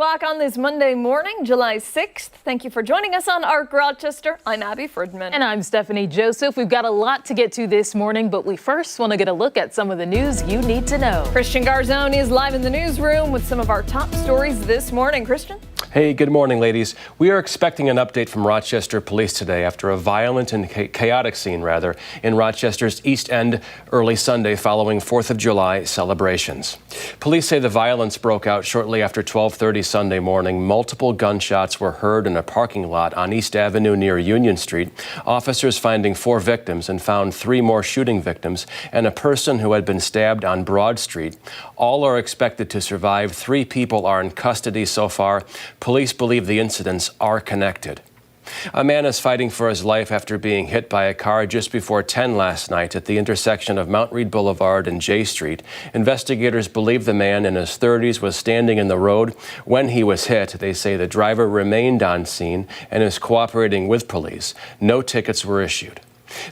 o'clock on this Monday morning, July 6th. Thank you for joining us on ARC Rochester. I'm Abby Fridman. And I'm Stephanie Joseph. We've got a lot to get to this morning, but we first want to get a look at some of the news you need to know. Christian Garzone is live in the newsroom with some of our top stories this morning. Christian? Hey, good morning, ladies. We are expecting an update from Rochester Police today after a violent and chaotic scene, in Rochester's East End early Sunday following 4th of July celebrations. Police say the violence broke out shortly after 12:30 Sunday morning. Multiple gunshots were heard in a parking lot on East Avenue near Union Street. Officers finding 4 victims and found 3 more shooting victims and a person who had been stabbed on Broad Street. All are expected to survive. 3 people are in custody so far. Police believe the incidents are connected. A man is fighting for his life after being hit by a car just before 10 last night at the intersection of Mount Read Boulevard and J Street. Investigators believe the man in his 30s was standing in the road when he was hit. They say the driver remained on scene and is cooperating with police. No tickets were issued.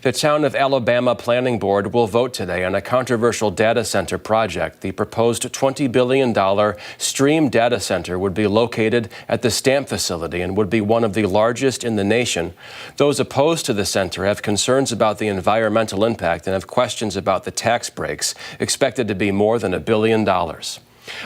The Town of Alabama Planning Board will vote today on a controversial data center project. The proposed $20 billion Stream data center would be located at the Stamp facility and would be one of the largest in the nation. Those opposed to the center have concerns about the environmental impact and have questions about the tax breaks, expected to be more than $1 billion.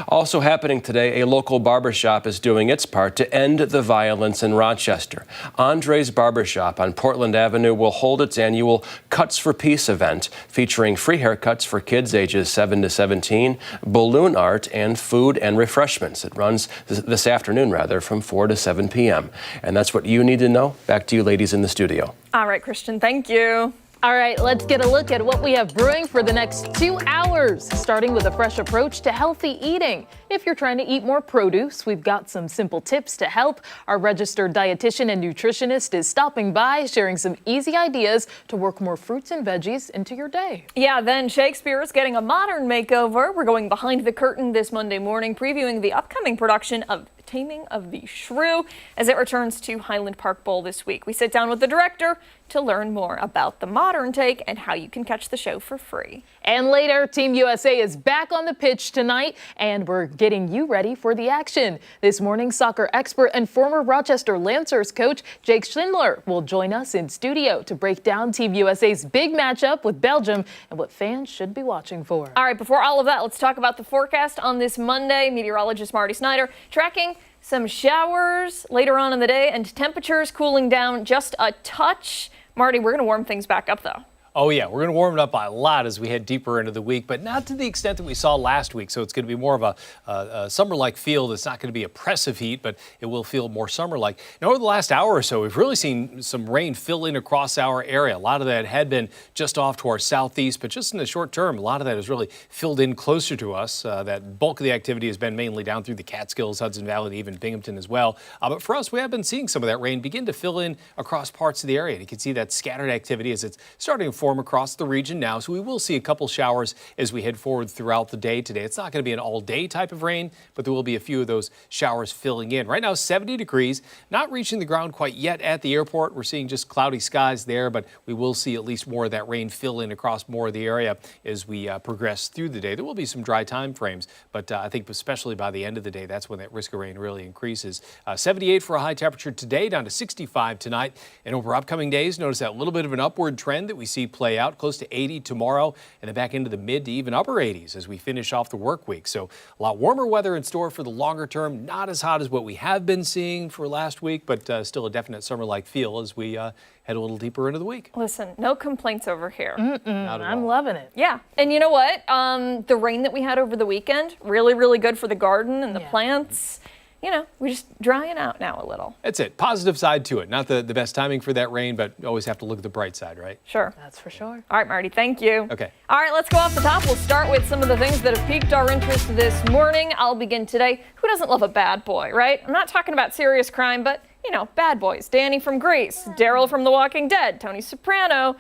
Also happening today, a local barbershop is doing its part to end the violence in Rochester. Andre's Barbershop on Portland Avenue will hold its annual Cuts for Peace event, featuring free haircuts for kids ages 7 to 17, balloon art, and food and refreshments. It runs this afternoon, from 4 to 7 p.m. And that's what you need to know. Back to you ladies in the studio. All right, Christian, thank you. All right, let's get a look at what we have brewing for the next 2 hours, starting with a fresh approach to healthy eating. If you're trying to eat more produce, we've got some simple tips to help. Our registered dietitian and nutritionist is stopping by, sharing some easy ideas to work more fruits and veggies into your day. Yeah, then Shakespeare is getting a modern makeover. We're going behind the curtain this Monday morning, previewing the upcoming production of Taming of the Shrew as it returns to Highland Park Bowl this week. We sit down with the director to learn more about the modern take and how you can catch the show for free. And later, Team USA is back on the pitch tonight, and we're getting you ready for the action. This morning, soccer expert and former Rochester Lancers coach Jake Schindler will join us in studio to break down Team USA's big matchup with Belgium and what fans should be watching for. All right, before all of that, let's talk about the forecast on this Monday. Meteorologist Marty Snyder tracking some showers later on in the day and temperatures cooling down just a touch. Marty, we're going to warm things back up, though. Oh, yeah, we're going to warm it up by a lot as we head deeper into the week, but not to the extent that we saw last week. So it's going to be more of a summer-like feel. It's not going to be oppressive heat, but it will feel more summer-like. Now, over the last hour or so, we've really seen some rain fill in across our area. A lot of that had been just off to our southeast, but just in the short term, a lot of that has really filled in closer to us. That bulk of the activity has been mainly down through the Catskills, Hudson Valley, even Binghamton as well. But for us, we have been seeing some of that rain begin to fill in across parts of the area. And you can see that scattered activity as it's starting to form across the region now. So we will see a couple showers as we head forward throughout the day today. It's not going to be an all-day type of rain, but there will be a few of those showers filling in. Right now, 70 degrees, not reaching the ground quite yet at the airport. We're seeing just cloudy skies there, but we will see at least more of that rain fill in across more of the area as we progress through the day. There will be some dry time frames, but I think especially by the end of the day, that's when that risk of rain really increases. 78 for a high temperature today, down to 65 tonight. And over upcoming days, notice that little bit of an upward trend that we see play out, close to 80 tomorrow, and then back into the mid to even upper 80s as we finish off the work week. So a lot warmer weather in store for the longer term. Not as hot as what we have been seeing for last week, but still a definite summer-like feel as we head a little deeper into the week. Listen, no complaints over here. I'm loving it. Yeah, and you know what? The rain that we had over the weekend, really, really good for the garden and the plants. You know, we're just drying out now a little. That's it. Positive side to it. Not the best timing for that rain, but you always have to look at the bright side, right? Sure. That's for sure. All right, Marty, thank you. Okay. All right, let's go off the top. We'll start with some of the things that have piqued our interest this morning. I'll begin today. Who doesn't love a bad boy, right? I'm not talking about serious crime, but, you know, bad boys. Danny from Grease, Daryl from The Walking Dead, Tony Soprano,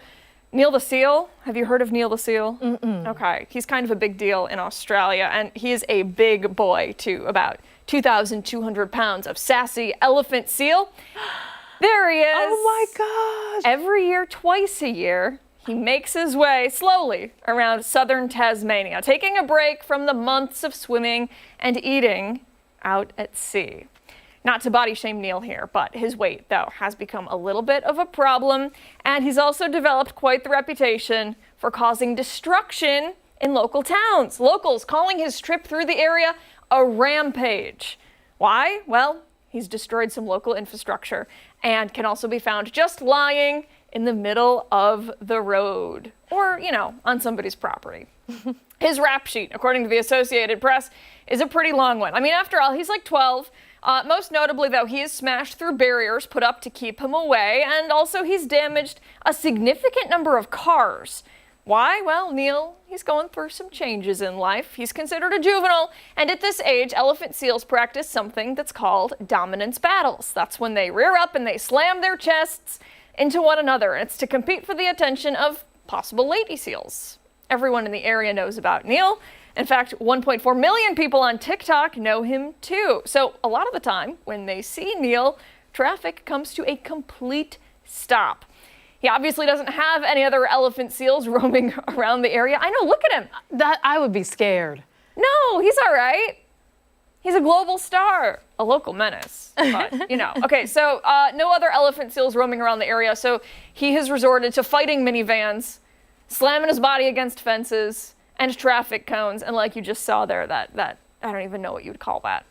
Neil the Seal. Have you heard of Neil the Seal? Okay. He's kind of a big deal in Australia, and he is a big boy, too, about 2,200 pounds of sassy elephant seal. There he is. Oh my gosh. Every year, twice a year, he makes his way slowly around southern Tasmania, taking a break from the months of swimming and eating out at sea. Not to body shame Neil here, but his weight, though, has become a little bit of a problem, and he's also developed quite the reputation for causing destruction in local towns. Locals calling his trip through the area a rampage. Why? Well, he's destroyed some local infrastructure and can also be found just lying in the middle of the road or, on somebody's property. His rap sheet, according to the Associated Press, is a pretty long one. I mean, after all, he's like 12. Most notably, though, he has smashed through barriers put up to keep him away, and also he's damaged a significant number of cars. Why? Well, Neil, he's going through some changes in life. He's considered a juvenile, and at this age, elephant seals practice something that's called dominance battles. That's when they rear up and they slam their chests into one another, and it's to compete for the attention of possible lady seals. Everyone in the area knows about Neil. In fact, 1.4 million people on TikTok know him too. So a lot of the time, when they see Neil, traffic comes to a complete stop. He obviously doesn't have any other elephant seals roaming around the area. I know, look at him. That I would be scared. No, he's all right. He's a global star, a local menace, but, Okay, so no other elephant seals roaming around the area, so he has resorted to fighting minivans, slamming his body against fences, and traffic cones, and like you just saw there, that I don't even know what you would call that.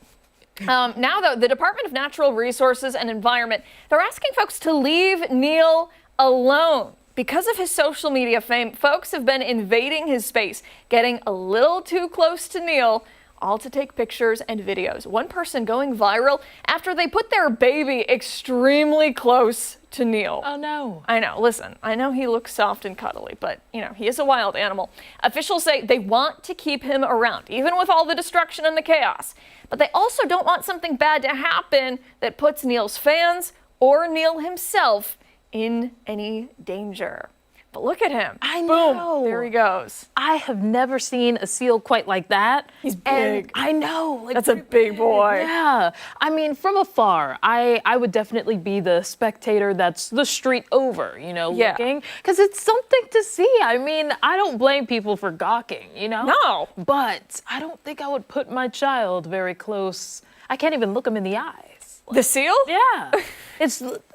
Now, though, the Department of Natural Resources and Environment, they're asking folks to leave Neil alone. Because of his social media fame, folks have been invading his space, getting a little too close to Neil, all to take pictures and videos. One person going viral after they put their baby extremely close to Neil. Oh no. I know, listen, I know he looks soft and cuddly, but he is a wild animal. Officials say they want to keep him around, even with all the destruction and the chaos. But they also don't want something bad to happen that puts Neil's fans or Neil himself in any danger. But look at him. I know. Boom, there he goes. I have never seen a seal quite like that. He's big. And I know. That's a big boy. Yeah. I mean, from afar, I would definitely be the spectator that's the street over, looking. Because it's something to see. I mean, I don't blame people for gawking, No. But I don't think I would put my child very close. I can't even look him in the eyes. The seal? Yeah.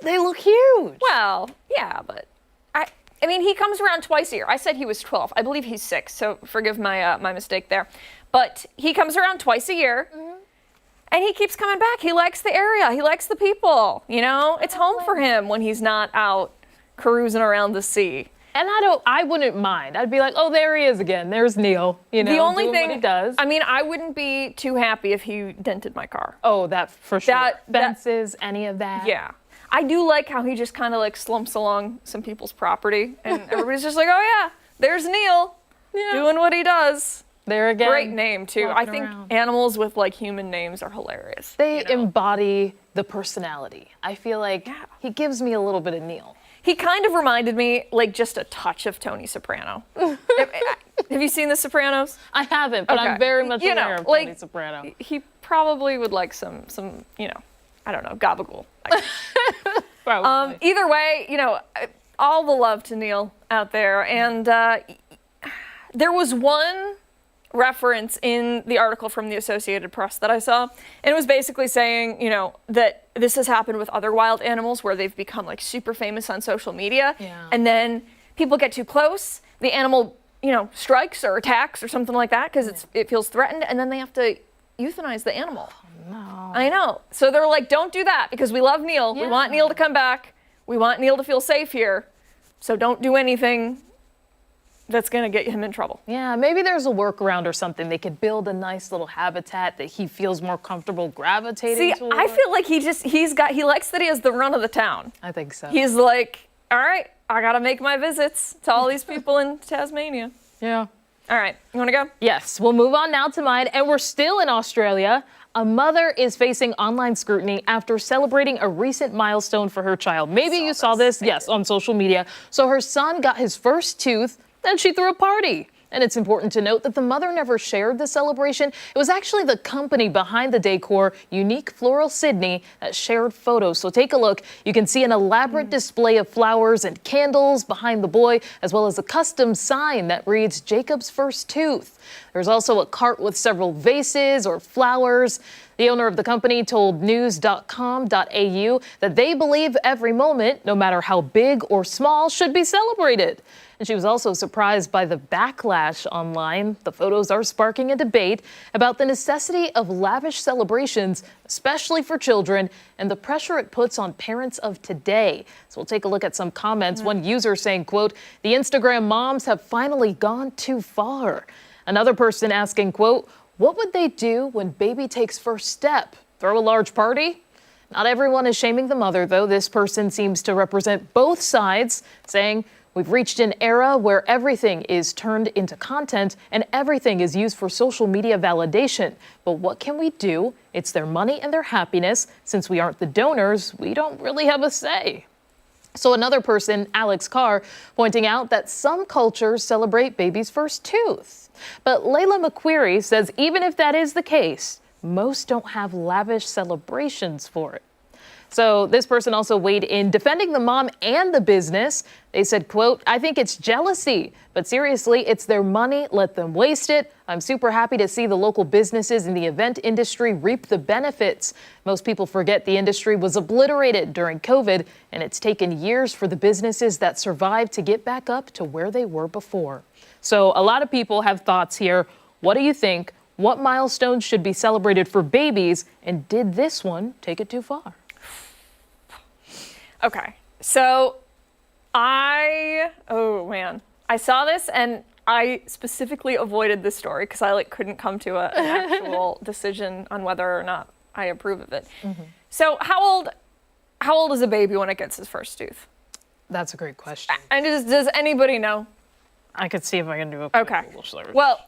They look huge. Well, yeah, but I mean, he comes around twice a year. I said he was 12. I believe he's 6, so forgive my my mistake there. But he comes around twice a year, and he keeps coming back. He likes the area. He likes the people. It's home for him when he's not out cruising around the sea. And I wouldn't mind. I'd be like, oh, there he is again. There's Neil. The only doing thing what he does. I mean, I wouldn't be too happy if he dented my car. Oh, that for sure. That- Fences, any of that. Yeah. I do like how he just kind of slumps along some people's property, and everybody's just like, oh yeah, there's Neil doing what he does. There again. Great name too. I think around. animals with human names are hilarious. They embody the personality. I feel like he gives me a little bit of Neil. He kind of reminded me just a touch of Tony Soprano. Have you seen The Sopranos? I haven't, but I'm very much aware of Tony Soprano. He probably would like some I don't know, gabagool. Either way, all the love to Neil out there. And there was one reference in the article from the Associated Press that I saw, and it was basically saying, that this has happened with other wild animals where they've become super famous on social media, and then people get too close, the animal, strikes or attacks or something like that because it feels threatened, and then they have to euthanize the animal. No. I know. So they're like, don't do that because we love Neil. Yeah. We want Neil to come back. We want Neil to feel safe here. So don't do anything that's going to get him in trouble. Yeah, maybe there's a workaround or something. They could build a nice little habitat that he feels more comfortable gravitating toward. I feel like he likes that he has the run of the town. I think so. He's like, all right, I got to make my visits to all these people in Tasmania. Yeah. All right, you want to go? Yes, we'll move on now to mine, and we're still in Australia. A mother is facing online scrutiny after celebrating a recent milestone for her child. Maybe you saw this, yes, on social media. So her son got his first tooth, and she threw a party. And it's important to note that the mother never shared the celebration. It was actually the company behind the decor, Unique Floral Sydney, that shared photos. So take a look. You can see an elaborate display of flowers and candles behind the boy, as well as a custom sign that reads Jacob's first tooth. There's also a cart with several vases or flowers. The owner of the company told news.com.au that they believe every moment, no matter how big or small, should be celebrated. And she was also surprised by the backlash online. The photos are sparking a debate about the necessity of lavish celebrations, especially for children, and the pressure it puts on parents of today. So we'll take a look at some comments. One user saying, quote, "The Instagram moms have finally gone too far." Another person asking, quote, "What would they do when baby takes first step? Throw a large party?" Not everyone is shaming the mother, though. This person seems to represent both sides, saying, "We've reached an era where everything is turned into content and everything is used for social media validation. But what can we do? It's their money and their happiness. Since we aren't the donors, we don't really have a say." So another person, Alex Carr, pointing out that some cultures celebrate baby's first tooth. But Layla McQuarrie says even if that is the case, most don't have lavish celebrations for it. So this person also weighed in defending the mom and the business. They said, quote, "I think it's jealousy, but seriously, it's their money. Let them waste it. I'm super happy to see the local businesses in the event industry reap the benefits. Most people forget the industry was obliterated during COVID, and it's taken years for the businesses that survived to get back up to where they were before." So a lot of people have thoughts here. What do you think? What milestones should be celebrated for babies? And did this one take it too far? Okay, so I saw this and I specifically avoided this story because I couldn't come to an actual decision on whether or not I approve of it. So how old is a baby when it gets his first tooth? That's a great question. And does anybody know? I could see if I can do a Okay. Google search. Well,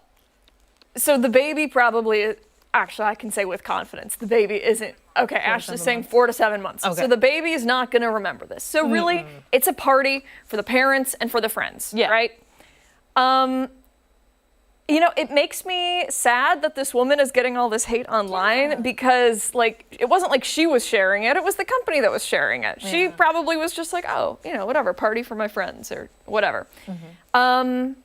so the baby probably, actually I can say with confidence, the baby isn't. Okay, Ashley's saying 4 to 7 months. Okay. So the baby is not going to remember this. So really, it's a party for the parents and for the friends, right? It makes me sad that this woman is getting all this hate online because, it wasn't like she was sharing it. It was the company that was sharing it. She probably was just like, oh, whatever, party for my friends or whatever. I'm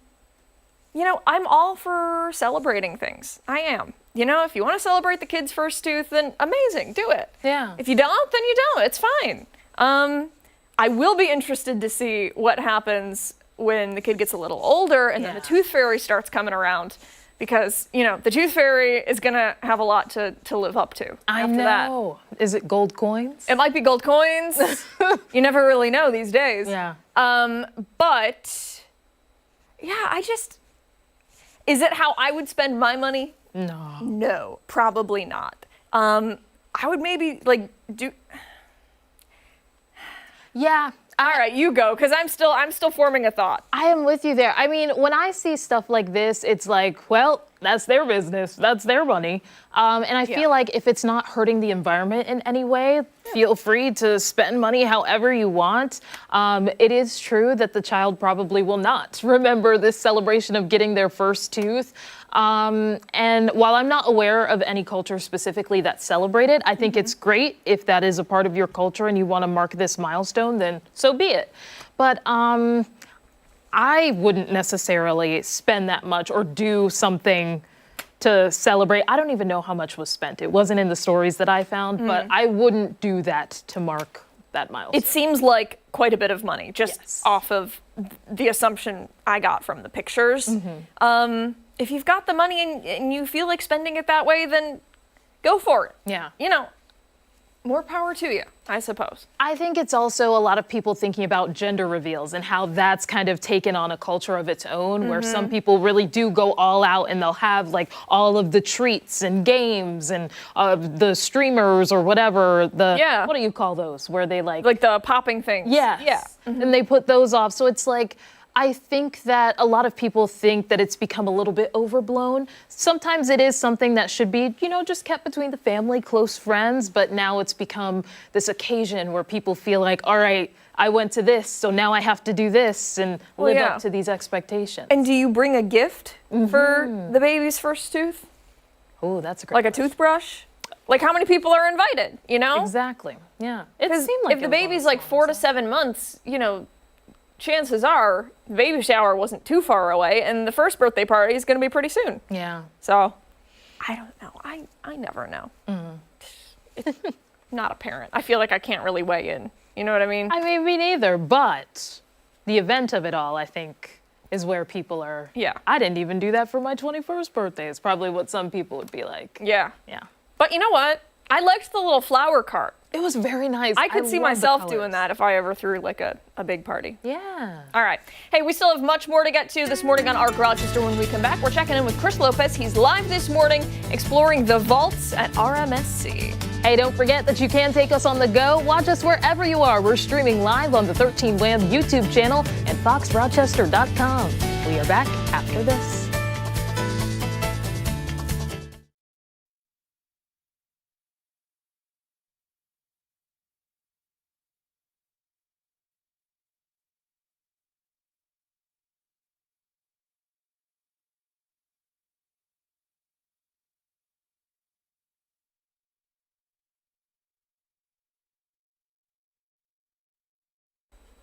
all for celebrating things. I am. If you want to celebrate the kid's first tooth, then amazing, do it. Yeah. If you don't, then you don't. It's fine. I will be interested to see what happens when the kid gets a little older and then the tooth fairy starts coming around because, the tooth fairy is going to have a lot to live up to after that. Is it gold coins? It might be gold coins. You never really know these days. Yeah. But, yeah, is it how I would spend my money? No. No, probably not. I would maybe do. Yeah. All right, you go, because I'm still forming a thought. I am with you there. I mean, when I see stuff like this, it's like, well, that's their business. That's their money. And I feel like if it's not hurting the environment in any way, feel free to spend money however you want. It is true that the child probably will not remember this celebration of getting their first tooth. And while I'm not aware of any culture specifically that celebrate it, I think it's great if that is a part of your culture and you want to mark this milestone, then so be it. But I wouldn't necessarily spend that much or do something to celebrate. I don't even know how much was spent. It wasn't in the stories that I found, but I wouldn't do that to mark that milestone. It seems like quite a bit of money, just off of the assumption I got from the pictures. If you've got the money and you feel like spending it that way, then go for it. Yeah. More power to you, I suppose. I think it's also a lot of people thinking about gender reveals and how that's kind of taken on a culture of its own, where some people really do go all out and they'll have all of the treats and games and the streamers or whatever. What do you call those? Where they like the popping things. Yes. Yeah. And they put those off. So it's I think that a lot of people think that it's become a little bit overblown. Sometimes it is something that should be, just kept between the family, close friends, but now it's become this occasion where people feel like, all right, I went to this, so now I have to do this and live up to these expectations. And do you bring a gift for the baby's first tooth? Oh, that's a great Like a toothbrush? How many people are invited, Exactly, yeah. It seemed like if the baby's 4 to 7 months, chances are the baby shower wasn't too far away and the first birthday party is going to be pretty soon. Yeah. So, I don't know. I never know. It's not a parent. I feel like I can't really weigh in. You know what I mean? I mean, me neither, but the event of it all, I think, is where people are. Yeah. I didn't even do that for my 21st birthday. It's probably what some people would be like. Yeah. Yeah. But you know what? I liked the little flower cart. It was very nice. I could see love the myself colors. doing that if I ever threw like a big party. Yeah. All right. Hey, we still have much more to get to this morning on Arc Rochester. When we come back, we're checking in with Chris Lopez. He's live this morning exploring the vaults at RMSC. Hey, don't forget that you can take us on the go. Watch us wherever you are. We're streaming live on the 13 WHAM YouTube channel and foxrochester.com. We are back after this.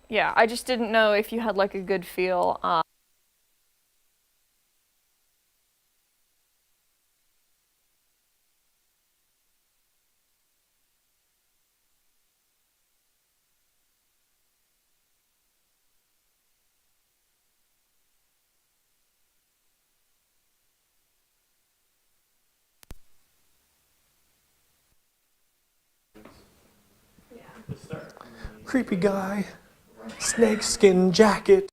Yeah, I just didn't know if you had like a good feel. Creepy guy, snakeskin jacket.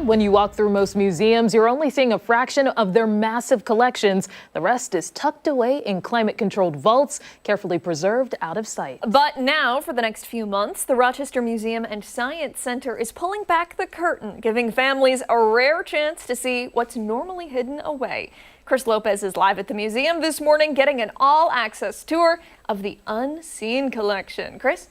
When you walk through most museums, you're only seeing a fraction of their massive collections. The rest is tucked away in climate-controlled vaults, carefully preserved out of sight. But now, for the next few months, the Rochester Museum and Science Center is pulling back the curtain, giving families a rare chance to see what's normally hidden away. Chris Lopez is live at the museum this morning, getting an all-access tour of the unseen collection. Chris?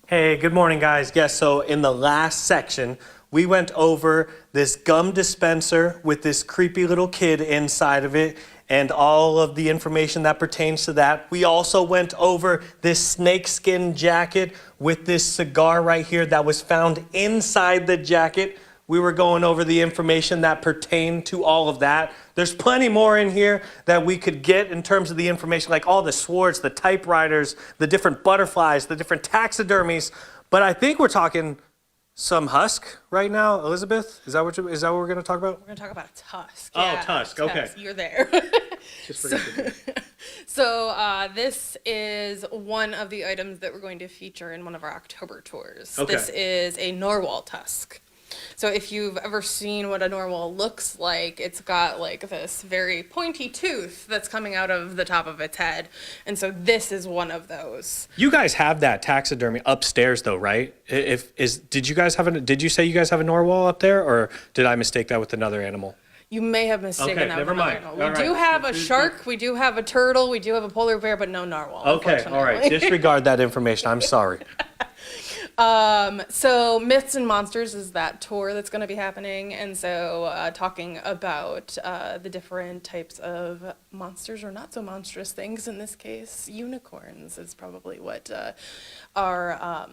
Hey, good morning, guys. Yes, so in the last section, we went over this gum dispenser with this creepy little kid inside of it and all of the information that pertains to that. We also went over this snakeskin jacket with this cigar right here that was found inside the jacket. We were going over the information that pertained to all of that. There's plenty more in here that we could get in terms of the information, like all the swords, the typewriters, the different butterflies, the different taxidermies. But I think we're talking some husk right now. Elizabeth, is that what we're going to talk about? We're going to talk about a tusk. Oh, Yeah, tusk, okay. You're there. Just forget So this is one of the items that we're going to feature in one of our October tours. Okay. This is a narwhal tusk. So if you've ever seen what a narwhal looks like, it's got like this very pointy tooth that's coming out of the top of its head. And so this is one of those. You guys have that taxidermy upstairs though, right? Did you say you guys have a narwhal up there, or did I mistake that with another animal? You may have mistaken Okay, that never for another mind. animal. All We right. do have a shark, we do have a turtle, we do have a polar bear, but no narwhal. Okay, all right. unfortunately. Disregard that information. I'm sorry. So Myths and Monsters is that tour that's going to be happening, and so talking about the different types of monsters or not so monstrous things. In this case, unicorns is probably what our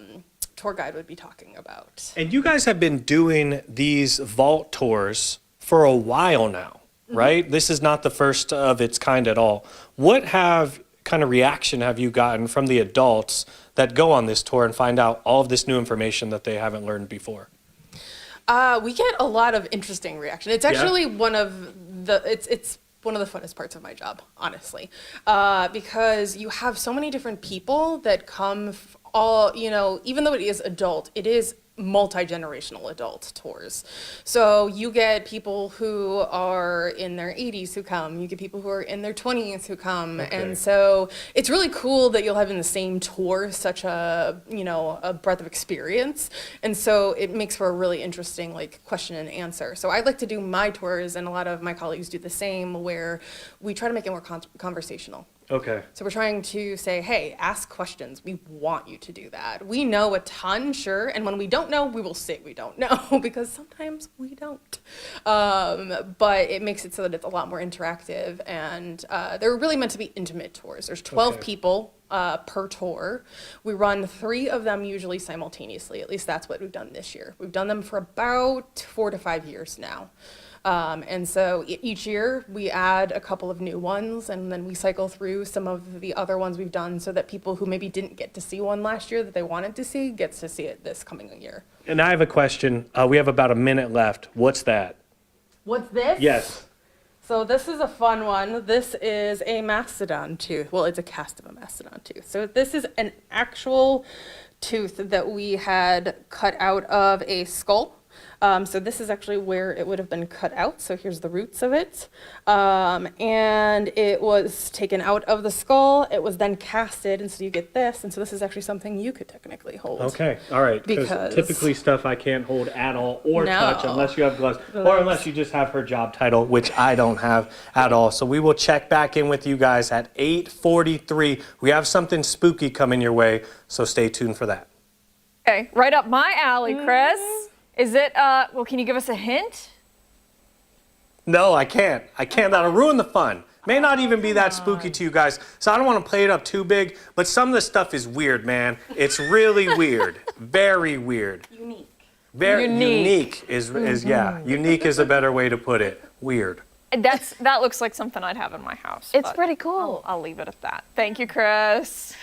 tour guide would be talking about. And you guys have been doing these vault tours for a while now, right? This is not the first of its kind at all. What kind of reaction have you gotten from the adults that go on this tour and find out all of this new information that they haven't learned before? We get a lot of interesting reaction. It's actually one of the it's one of the funnest parts of my job, honestly, because you have so many different people that come all, even though it is adult, it is multi-generational adult tours. So you get people who are in their 80s who come, you get people who are in their 20s who come, and so it's really cool that you'll have in the same tour such a breadth of experience, and so it makes for a really interesting question and answer. So I like to do my tours, and a lot of my colleagues do the same, where we try to make it more conversational. Okay. So we're trying to say, hey, ask questions. We want you to do that. We know a ton, sure, and when we don't know, we will say we don't know, because sometimes we don't. But it makes it so that it's a lot more interactive, and they're really meant to be intimate tours. There's 12 people per tour. We run 3 of them usually simultaneously. At least that's what we've done this year. We've done them for about 4 to 5 years now. And so each year we add a couple of new ones, and then we cycle through some of the other ones we've done so that people who maybe didn't get to see one last year that they wanted to see gets to see it this coming year. And I have a question. We have about a minute left. What's that? What's this? Yes. So this is a fun one. This is a mastodon tooth. Well, it's a cast of a mastodon tooth. So this is an actual tooth that we had cut out of a skull. So this is actually where it would have been cut out. So here's the roots of it. And it was taken out of the skull. It was then casted, and so you get this. And so this is actually something you could technically hold. Okay, all right. Because typically stuff I can't hold at all or No. touch unless you have gloves, or unless you just have her job title, which I don't have at all. So we will check back in with you guys at 8:43. We have something spooky coming your way, so stay tuned for that. Okay, right up my alley, Chris. Is it, well, can you give us a hint? No, I can't. That'll ruin the fun. May not even be that spooky to you guys, so I don't want to play it up too big, but some of the stuff is weird, man. It's really weird. Very weird. unique. Very Unique. Unique is a better way to put it. Weird. That looks like something I'd have in my house. It's but pretty cool. I'll leave it at that. Thank you, Chris.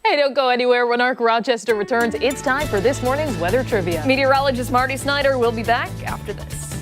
Hey, don't go anywhere. When Arc Rochester returns, it's time for this morning's weather trivia. Meteorologist Marty Snyder will be back after this.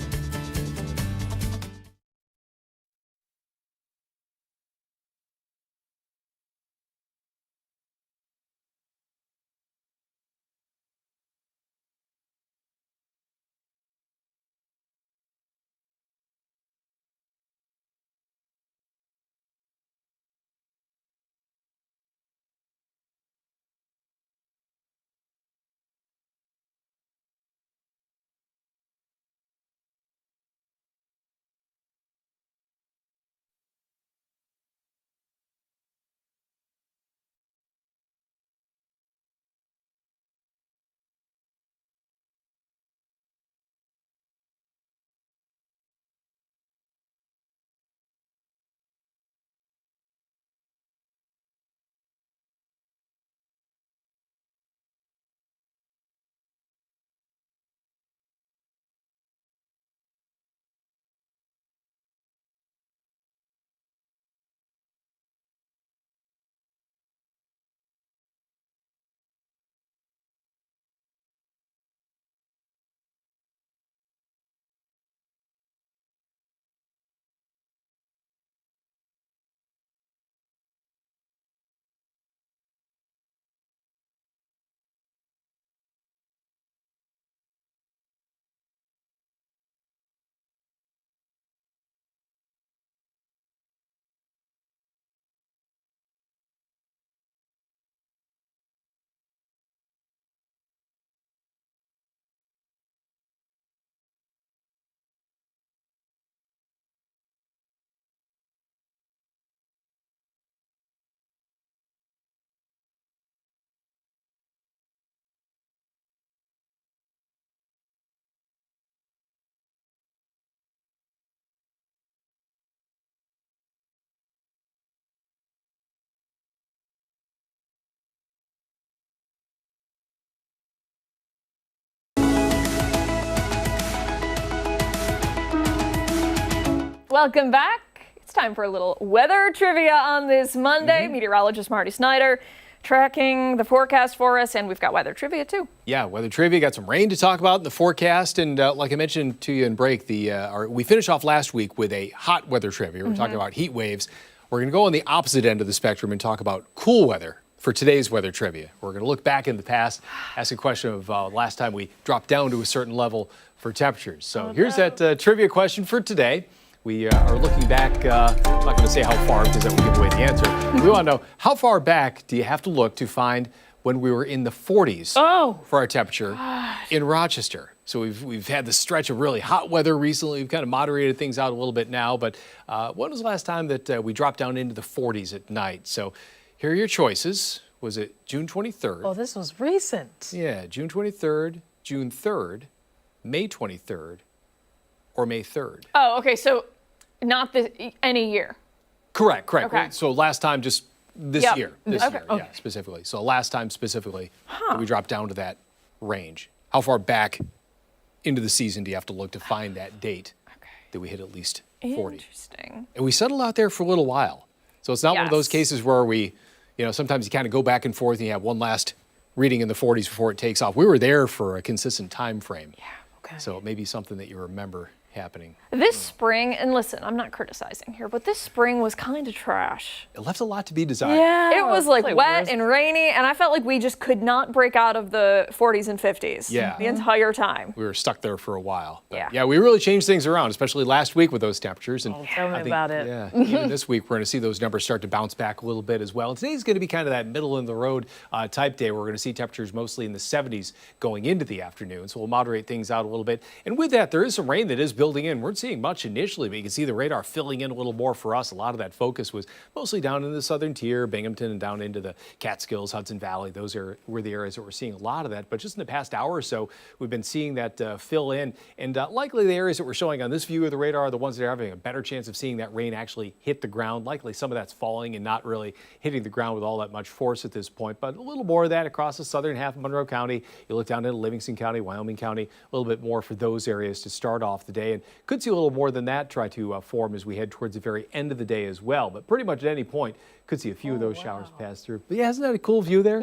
Welcome back. It's time for a little weather trivia on this Monday. Meteorologist Marty Snyder tracking the forecast for us, and we've got weather trivia too. Yeah, weather trivia. Got some rain to talk about in the forecast, and like I mentioned to you in break, we finished off last week with a hot weather trivia. We're talking about heat waves. We're going to go on the opposite end of the spectrum and talk about cool weather for today's weather trivia. We're going to look back in the past, ask a question of last time we dropped down to a certain level for temperatures. So here's that trivia question for today. We are looking back, I'm not going to say how far because that will give away the answer. We want to know, how far back do you have to look to find when we were in the 40s for our temperature in Rochester? So we've had this stretch of really hot weather recently. We've kind of moderated things out a little bit now, but when was the last time that we dropped down into the 40s at night? So here are your choices. Was it June 23rd? Oh, this was recent. Yeah, June 23rd, June 3rd, May 23rd, or May 3rd? Oh, okay, so not any year. Correct. Okay. So last time, just this year. Yeah, specifically. So last time specifically that we dropped down to that range. How far back into the season do you have to look to find that date that we hit at least 40? Interesting. And we settled out there for a little while. So it's not one of those cases where we, sometimes you kind of go back and forth and you have one last reading in the 40s before it takes off. We were there for a consistent time frame. Yeah, okay. So it may be something that you remember happening. This spring, and listen, I'm not criticizing here, but this spring was kind of trash. It left a lot to be desired. Yeah, it was like wet worse. and rainy, and I felt like we just could not break out of the 40s and 50s the entire time. We were stuck there for a while. But Yeah. we really changed things around, especially last week with those temperatures. And Tell me about it. Yeah, even this week we're going to see those numbers start to bounce back a little bit as well. And today's going to be kind of that middle of the road type day. We're going to see temperatures mostly in the 70s going into the afternoon. So we'll moderate things out a little bit. And with that, there is some rain that is building in. We're seeing much initially, but you can see the radar filling in a little more for us. A lot of that focus was mostly down in the southern tier, Binghamton, and down into the Catskills, Hudson Valley. Those were the areas that we're seeing a lot of that. But just in the past hour or so, we've been seeing that fill in. And likely the areas that we're showing on this view of the radar are the ones that are having a better chance of seeing that rain actually hit the ground. Likely some of that's falling and not really hitting the ground with all that much force at this point. But a little more of that across the southern half of Monroe County. You look down into Livingston County, Wyoming County, a little bit more for those areas to start off the day. And could see a little more than that try to form as we head towards the very end of the day as well. But pretty much at any point, could see a few of those showers pass through. But yeah, isn't that a cool view there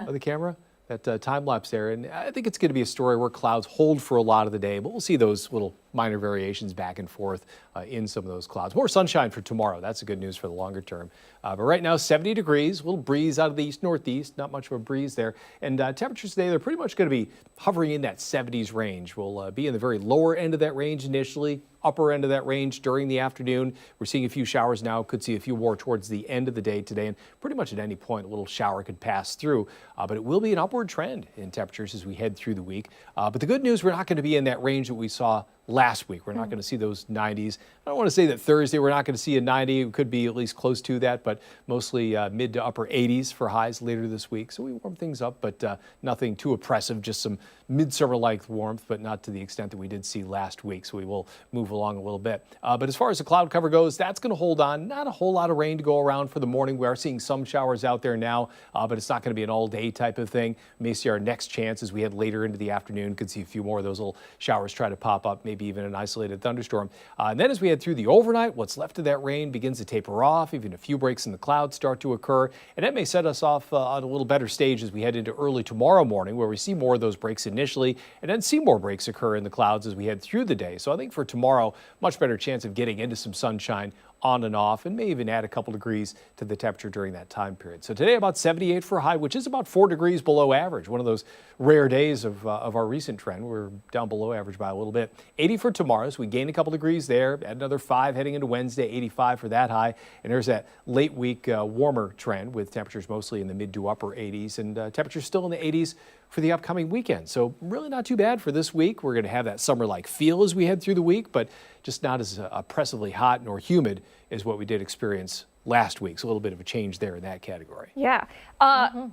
of the camera? That time lapse there. And I think it's going to be a story where clouds hold for a lot of the day, but we'll see those little minor variations back and forth in some of those clouds. More sunshine for tomorrow. That's the good news for the longer term. But right now, 70 degrees, a little breeze out of the east-northeast, not much of a breeze there. And temperatures today, they're pretty much going to be hovering in that 70s range. We'll be in the very lower end of that range initially, upper end of that range during the afternoon. We're seeing a few showers now, could see a few more towards the end of the day today, and pretty much at any point a little shower could pass through. But it will be an upward trend in temperatures as we head through the week. But the good news, we're not going to be in that range that we saw last week. We're not going to see those 90s. I don't want to say that Thursday we're not going to see a 90. It could be at least close to that, but mostly mid to upper 80s for highs later this week. So we warm things up, but nothing too oppressive, just some midsummer-like warmth, but not to the extent that we did see last week. So we will move along a little bit. But as far as the cloud cover goes, that's going to hold on. Not a whole lot of rain to go around for the morning. We are seeing some showers out there now, but it's not going to be an all-day type of thing. We may see our next chance as we head later into the afternoon. Could see a few more of those little showers try to pop up, maybe even an isolated thunderstorm. And then as we head through the overnight, what's left of that rain begins to taper off. Even a few breaks in the clouds start to occur. And that may set us off on a little better stage as we head into early tomorrow morning, where we see more of those breaks initially, and then see more breaks occur in the clouds as we head through the day. So I think for tomorrow, much better chance of getting into some sunshine on and off, and may even add a couple degrees to the temperature during that time period. So today about 78 for a high, which is about 4 degrees below average. One of those rare days of our recent trend. We're down below average by a little bit. 80 for tomorrow, so we gain a couple degrees there. Add another 5 heading into Wednesday, 85 for that high. And there's that late week warmer trend with temperatures mostly in the mid to upper 80s, and temperatures still in the 80s for the upcoming weekend. So really not too bad for this week. We're going to have that summer-like feel as we head through the week, but just not as oppressively hot nor humid as what we did experience last week. So a little bit of a change there in that category. Yeah.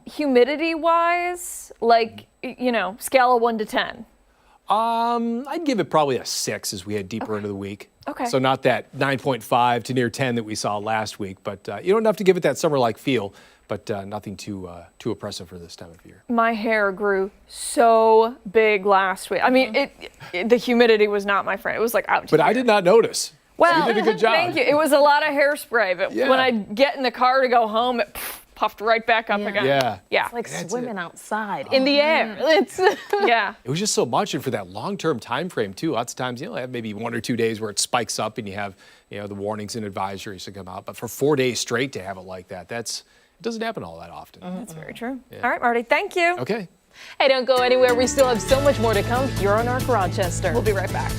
Humidity-wise, scale of 1 to 10. I'd give it probably a 6 as we head deeper into the week. Okay. So not that 9.5 to near 10 that we saw last week, but enough to give it that summer-like feel, but nothing too oppressive for this time of year. My hair grew so big last week. I mean, the humidity was not my friend. It was like out to But here. I did not notice. Well, You did a good job. thank you. It was a lot of hairspray, but Yeah. when I get in the car to go home, it puffed right back up again. Yeah. Yeah. Like That's swimming it. outside in the air. It's Yeah. It was just so much, and for that long-term time frame too. Lots of times, have maybe 1 or 2 days where it spikes up, and you have, the warnings and advisories to come out. But for 4 days straight to have it like that, it doesn't happen all that often. That's very true. All right, Marty, thank you. Okay. Hey, don't go anywhere. We still have so much more to come here on ARC Rochester. We'll be right back.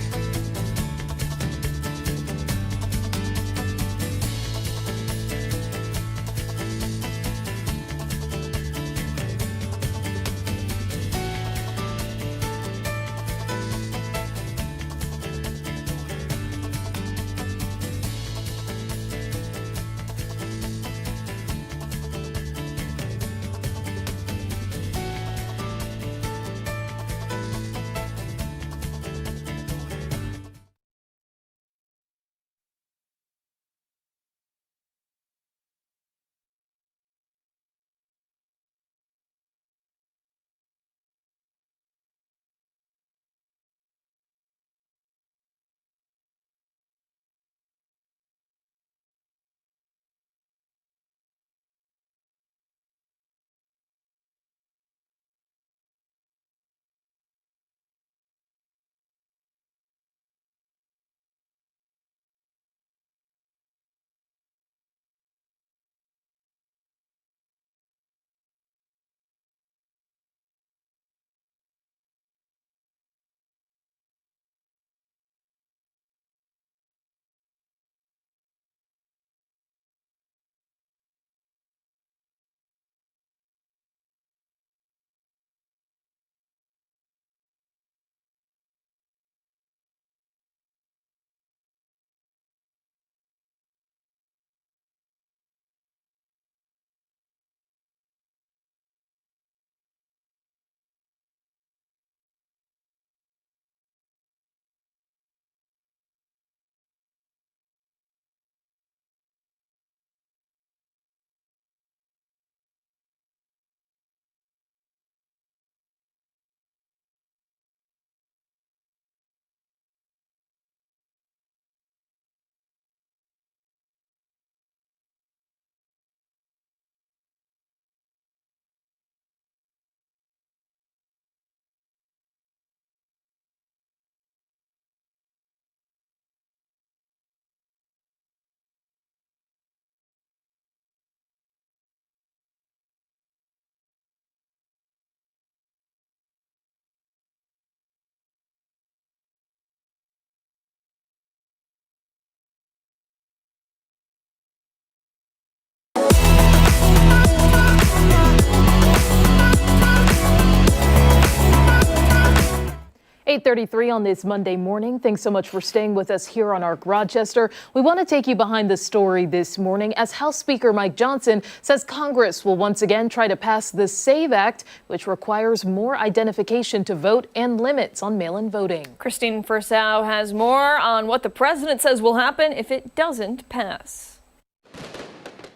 .33 on this Monday morning. Thanks so much for staying with us here on ARC Rochester. We want to take you behind the story this morning as House Speaker Mike Johnson says Congress will once again try to pass the SAVE Act, which requires more identification to vote and limits on mail-in voting. Christine Fursau has more on what the president says will happen if it doesn't pass.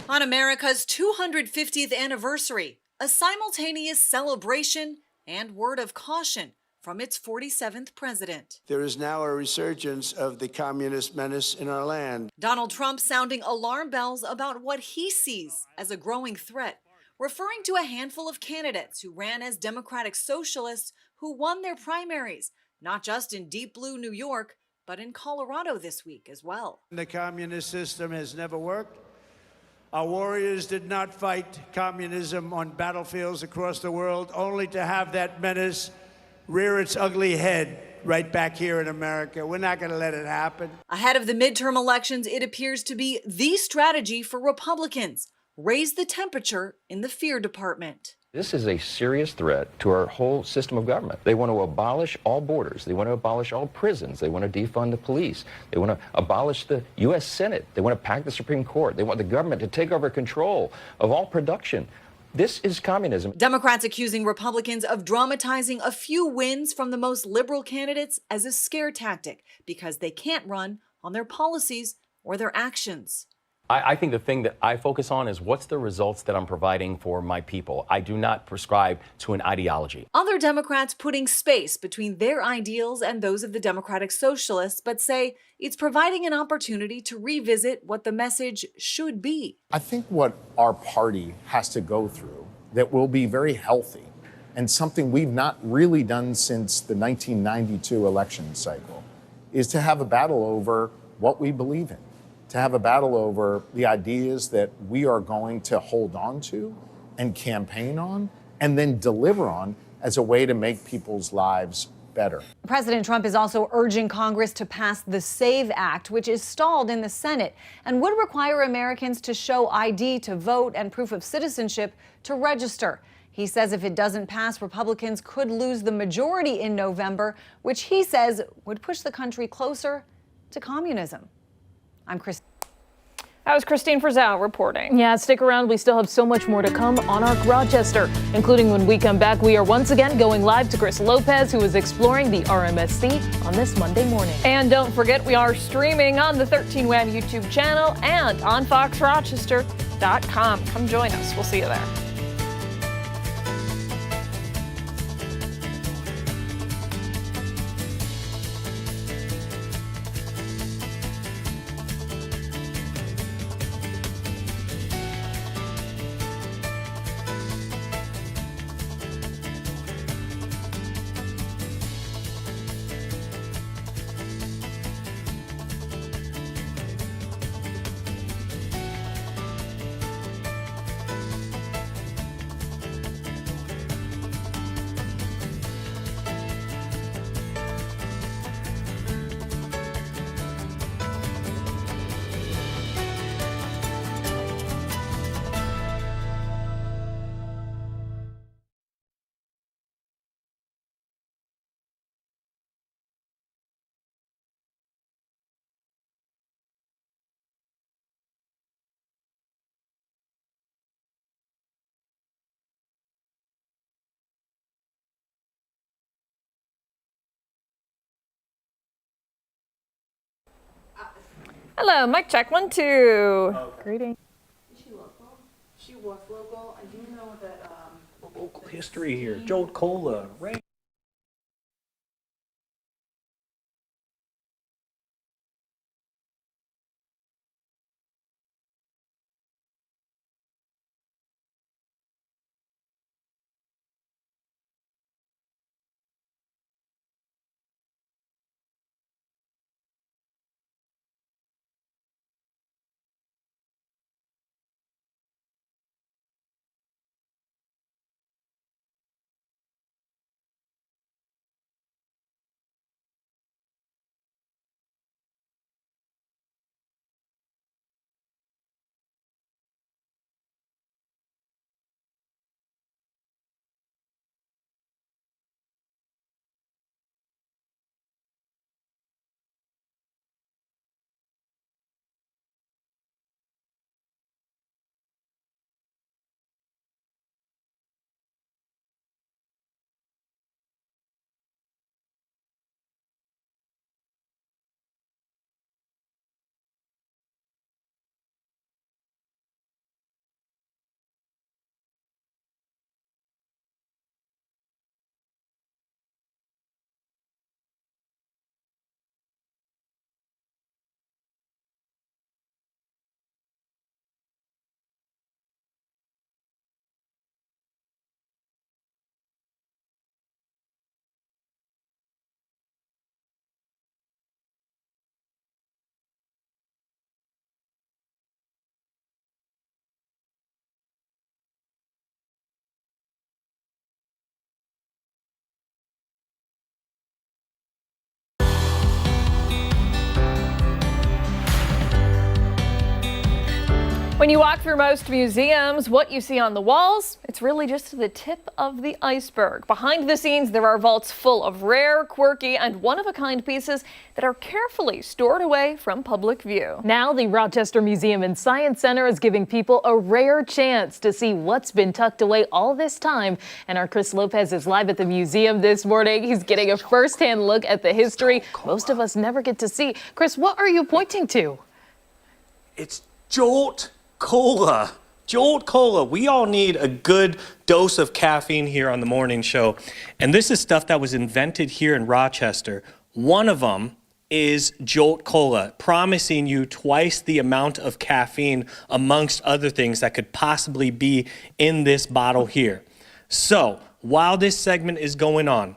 On America's 250th anniversary, a simultaneous celebration and word of caution from its 47th president. There is now a resurgence of the communist menace in our land. Donald Trump sounding alarm bells about what he sees as a growing threat, referring to a handful of candidates who ran as Democratic Socialists who won their primaries, not just in deep blue New York, but in Colorado this week as well. The communist system has never worked. Our warriors did not fight communism on battlefields across the world, only to have that menace rear its ugly head right back here in America. We're not going to let it happen. Ahead of the midterm elections, it appears to be the strategy for Republicans. Raise the temperature in the fear department. This is a serious threat to our whole system of government. They want to abolish all borders. They want to abolish all prisons. They want to defund the police. They want to abolish the U.S. Senate. They want to pack the Supreme Court. They want the government to take over control of all production. This is communism. Democrats accusing Republicans of dramatizing a few wins from the most liberal candidates as a scare tactic because they can't run on their policies or their actions. I think the thing that I focus on is what's the results that I'm providing for my people. I do not prescribe to an ideology. Other Democrats putting space between their ideals and those of the Democratic Socialists, but say it's providing an opportunity to revisit what the message should be. I think what our party has to go through that will be very healthy and something we've not really done since the 1992 election cycle is to have a battle over what we believe in, to have a battle over the ideas that we are going to hold on to and campaign on and then deliver on as a way to make people's lives better. President Trump is also urging Congress to pass the SAVE Act, which is stalled in the Senate and would require Americans to show ID to vote and proof of citizenship to register. He says if it doesn't pass, Republicans could lose the majority in November, which he says would push the country closer to communism. I'm Chris. That was Christine Frizzell reporting. Yeah, stick around. We still have so much more to come on our Rochester, including when we come back. We are once again going live to Chris Lopez, who is exploring the RMSC on this Monday morning. And don't forget, we are streaming on the 13 Wham YouTube channel and on foxrochester.com. Come join us. We'll see you there. Hello, mic check, 1, 2. Okay. Greeting. Is she local? She was local. I do know that. Local history here. Joel Cola, Ray. When you walk through most museums, what you see on the walls, it's really just the tip of the iceberg. Behind the scenes, there are vaults full of rare, quirky, and one-of-a-kind pieces that are carefully stored away from public view. Now, the Rochester Museum and Science Center is giving people a rare chance to see what's been tucked away all this time. And our Chris Lopez is live at the museum this morning. He's getting a first-hand look at the history most of us never get to see. Chris, what are you pointing to? It's Jolt Cola. Jolt Cola. We all need a good dose of caffeine here on the morning show. And this is stuff that was invented here in Rochester. One of them is Jolt Cola, promising you twice the amount of caffeine amongst other things that could possibly be in this bottle here. So while this segment is going on,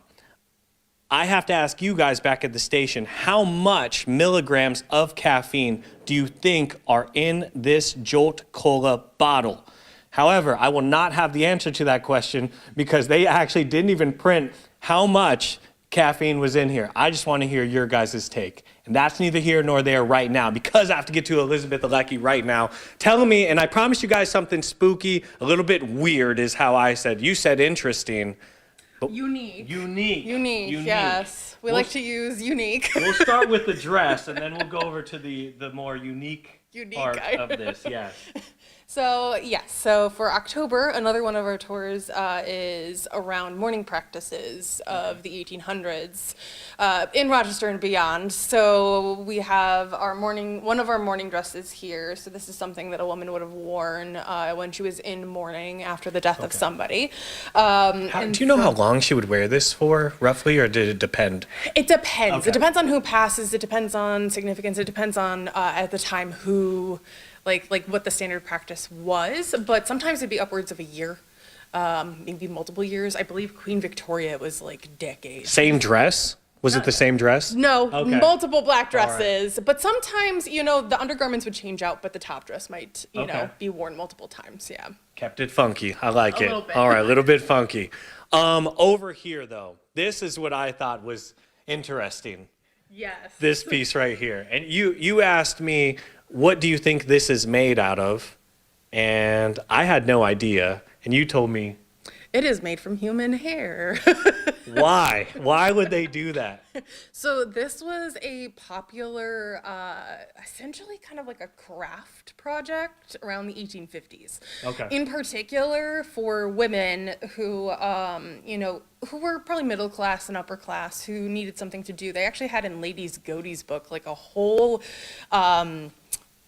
I have to ask you guys back at the station, how much milligrams of caffeine do you think are in this Jolt Cola bottle? However, I will not have the answer to that question because they actually didn't even print how much caffeine was in here. I just want to hear your guys' take. And that's neither here nor there right now because I have to get to Elizabeth Alecki right now telling me, and I promised you guys something spooky, a little bit weird is how I said. You said interesting. Unique. Unique. Unique, yes. We like to use unique. We'll start with the dress, and then we'll go over to the more unique part of this, yes. So, yes, so for October, another one of our tours is around morning practices of the 1800s in Rochester and beyond. So we have one of our morning dresses here. So this is something that a woman would have worn when she was in mourning after the death of somebody. Do you know how long she would wear this for, roughly, or did it depend? It depends. Okay. It depends on who passes. It depends on significance. It depends on, at the time, who... Like what the standard practice was, but sometimes it'd be upwards of a year, maybe multiple years. I believe Queen Victoria was like decades. Same dress? Was it the same dress? No, okay. Multiple black dresses. Right. But sometimes, the undergarments would change out, but the top dress might, you know, be worn multiple times, yeah. Kept it funky. I like it. A little bit. All right, a little bit funky. Over here, though, this is what I thought was interesting. Yes. This piece right here. And you asked me, what do you think this is made out of? And I had no idea. And you told me. It is made from human hair. Why? Why would they do that? So this was a popular, essentially kind of like a craft project around the 1850s. Okay. In particular for women who, who were probably middle class and upper class who needed something to do. They actually had in Ladies' Godey's book like a whole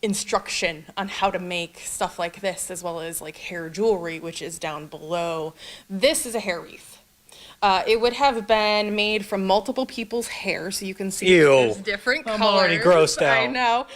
instruction on how to make stuff like this, as well as like hair jewelry, which is down below. This is a hair wreath. It would have been made from multiple people's hair, so you can see there's different colors. I'm already grossed out. I know.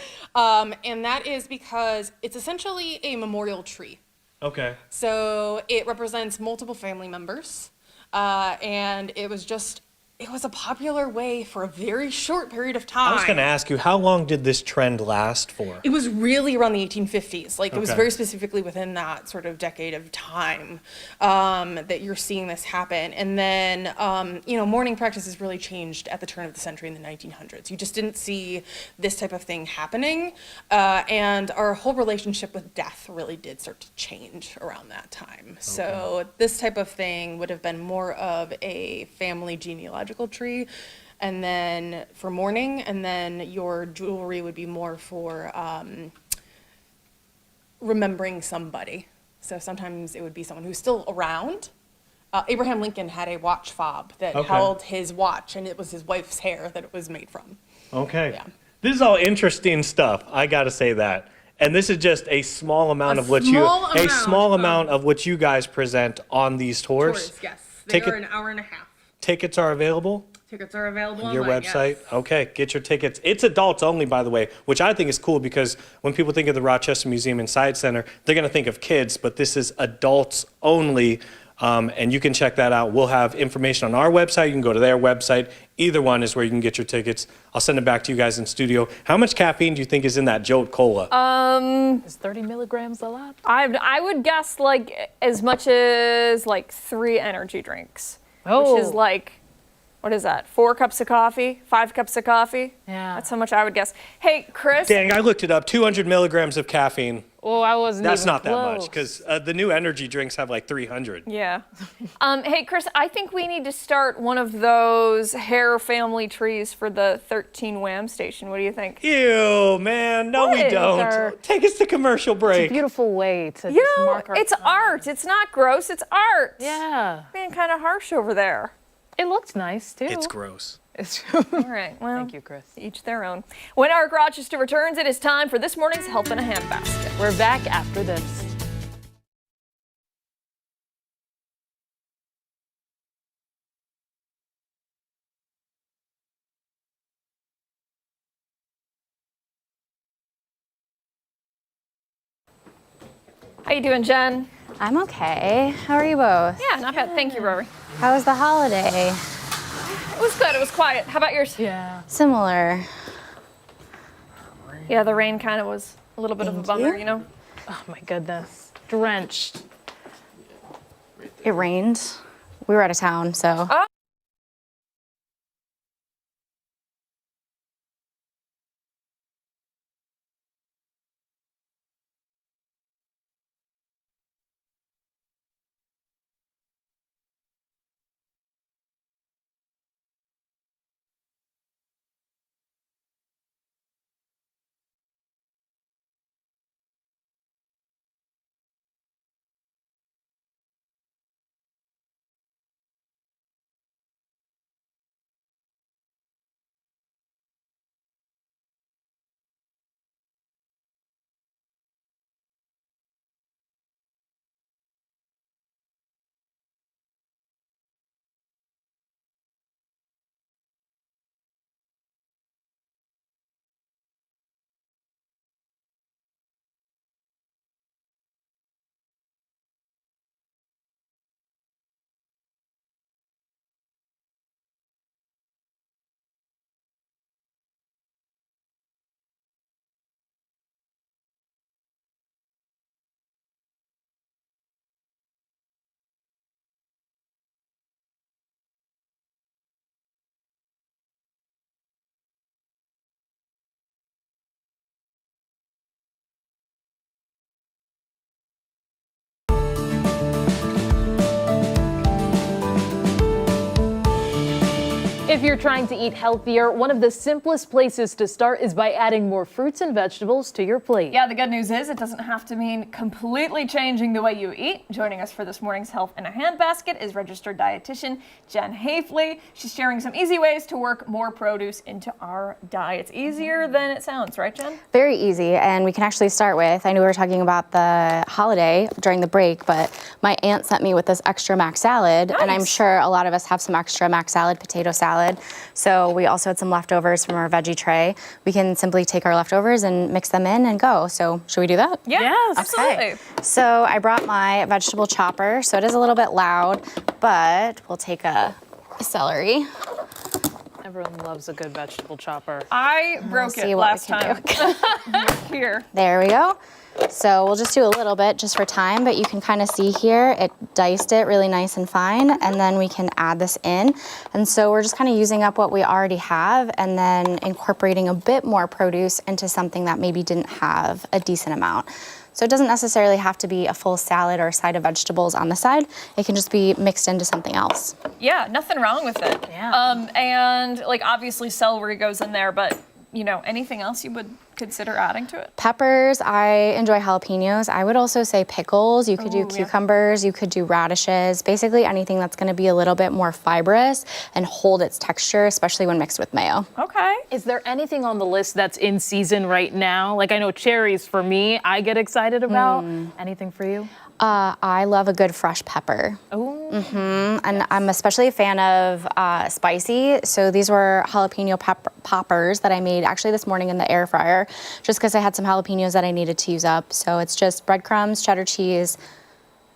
And that is because it's essentially a memorial tree. Okay. So it represents multiple family members, and it was a popular way for a very short period of time. I was going to ask you, how long did this trend last for? It was really around the 1850s. Like, it was very specifically within that sort of decade of time that you're seeing this happen. And then, morning practices really changed at the turn of the century in the 1900s. You just didn't see this type of thing happening. And our whole relationship with death really did start to change around that time. Okay. So this type of thing would have been more of a family genealogical tree, and then for mourning, and then your jewelry would be more for remembering somebody. So sometimes it would be someone who's still around. Abraham Lincoln had a watch fob that held his watch, and it was his wife's hair that it was made from. Okay. Yeah. This is all interesting stuff, I gotta say that. And this is just a small amount of what you guys present on these tours. Tours, yes. They are an hour and a half. Tickets are available? Tickets are available on your online, website? yes. Okay, get your tickets. It's adults only, by the way, which I think is cool because when people think of the Rochester Museum and Science Center, they're going to think of kids, but this is adults only, and you can check that out. We'll have information on our website. You can go to their website. Either one is where you can get your tickets. I'll send it back to you guys in studio. How much caffeine do you think is in that Jolt Cola? Is 30 milligrams a lot? I would guess like as much as like 3 energy drinks. Oh. Which is like, what is that? 4 cups of coffee? 5 cups of coffee? Yeah. That's how much I would guess. Hey, Chris. Dang, I looked it up. 200 milligrams of caffeine. Oh, I wasn't That's even not close. that much because the new energy drinks have like 300. Yeah. Hey, Chris, I think we need to start one of those hair family trees for the 13 Wham station. What do you think? Ew, man. No, we don't. Take us to commercial break. It's a beautiful way to mark our it's time. art. It's not gross. It's art. Yeah. Being kind of harsh over there. It looked nice, too. It's gross. All right. Well, Thank you, Chris. each their own. When our Rochester returns, it is time for this morning's Help in a Handbasket. We're back after this. How you doing, Jen? I'm okay. How are you both? Yeah, not bad. Thank you, Rory. How was the holiday? It was good. It was quiet. How about yours? Yeah. Similar. Yeah, the rain kind of was a little bit of a bummer, you know? Oh my goodness. Drenched. It rained. We were out of town, so. Oh. If you're trying to eat healthier, one of the simplest places to start is by adding more fruits and vegetables to your plate. Yeah, the good news is it doesn't have to mean completely changing the way you eat. Joining us for this morning's Health in a Handbasket is registered dietitian Jen Hafley. She's sharing some easy ways to work more produce into our diets. Easier than it sounds, right, Jen? Very easy, and we can actually start with, I know we were talking about the holiday during the break, but my aunt sent me with this extra mac salad, and I'm sure a lot of us have some extra mac salad, potato salad. So we also had some leftovers from our veggie tray. We can simply take our leftovers and mix them in and go. So should we do that? Yeah, yes, okay. absolutely. So I brought my vegetable chopper, so it is a little bit loud, but we'll take a celery. Everyone loves a good vegetable chopper. I broke it last time. Here. There we go. So we'll just do a little bit just for time, but you can kind of see here, it diced it really nice and fine, and then we can add this in. And so we're just kind of using up what we already have and then incorporating a bit more produce into something that maybe didn't have a decent amount. So it doesn't necessarily have to be a full salad or a side of vegetables on the side. It can just be mixed into something else. Yeah, nothing wrong with it. Yeah. And like obviously celery goes in there, but you know, anything else you would consider adding to it? Peppers, I enjoy jalapenos. I would also say pickles. You could do cucumbers, you could do radishes, basically anything that's gonna be a little bit more fibrous and hold its texture, especially when mixed with mayo. Okay. Is there anything on the list that's in season right now? Like I know cherries for me, I get excited about. Anything for you? I love a good fresh pepper. Oh. And I'm especially a fan of spicy. So these were jalapeno poppers that I made actually this morning in the air fryer, just because I had some jalapenos that I needed to use up. So it's just breadcrumbs, cheddar cheese,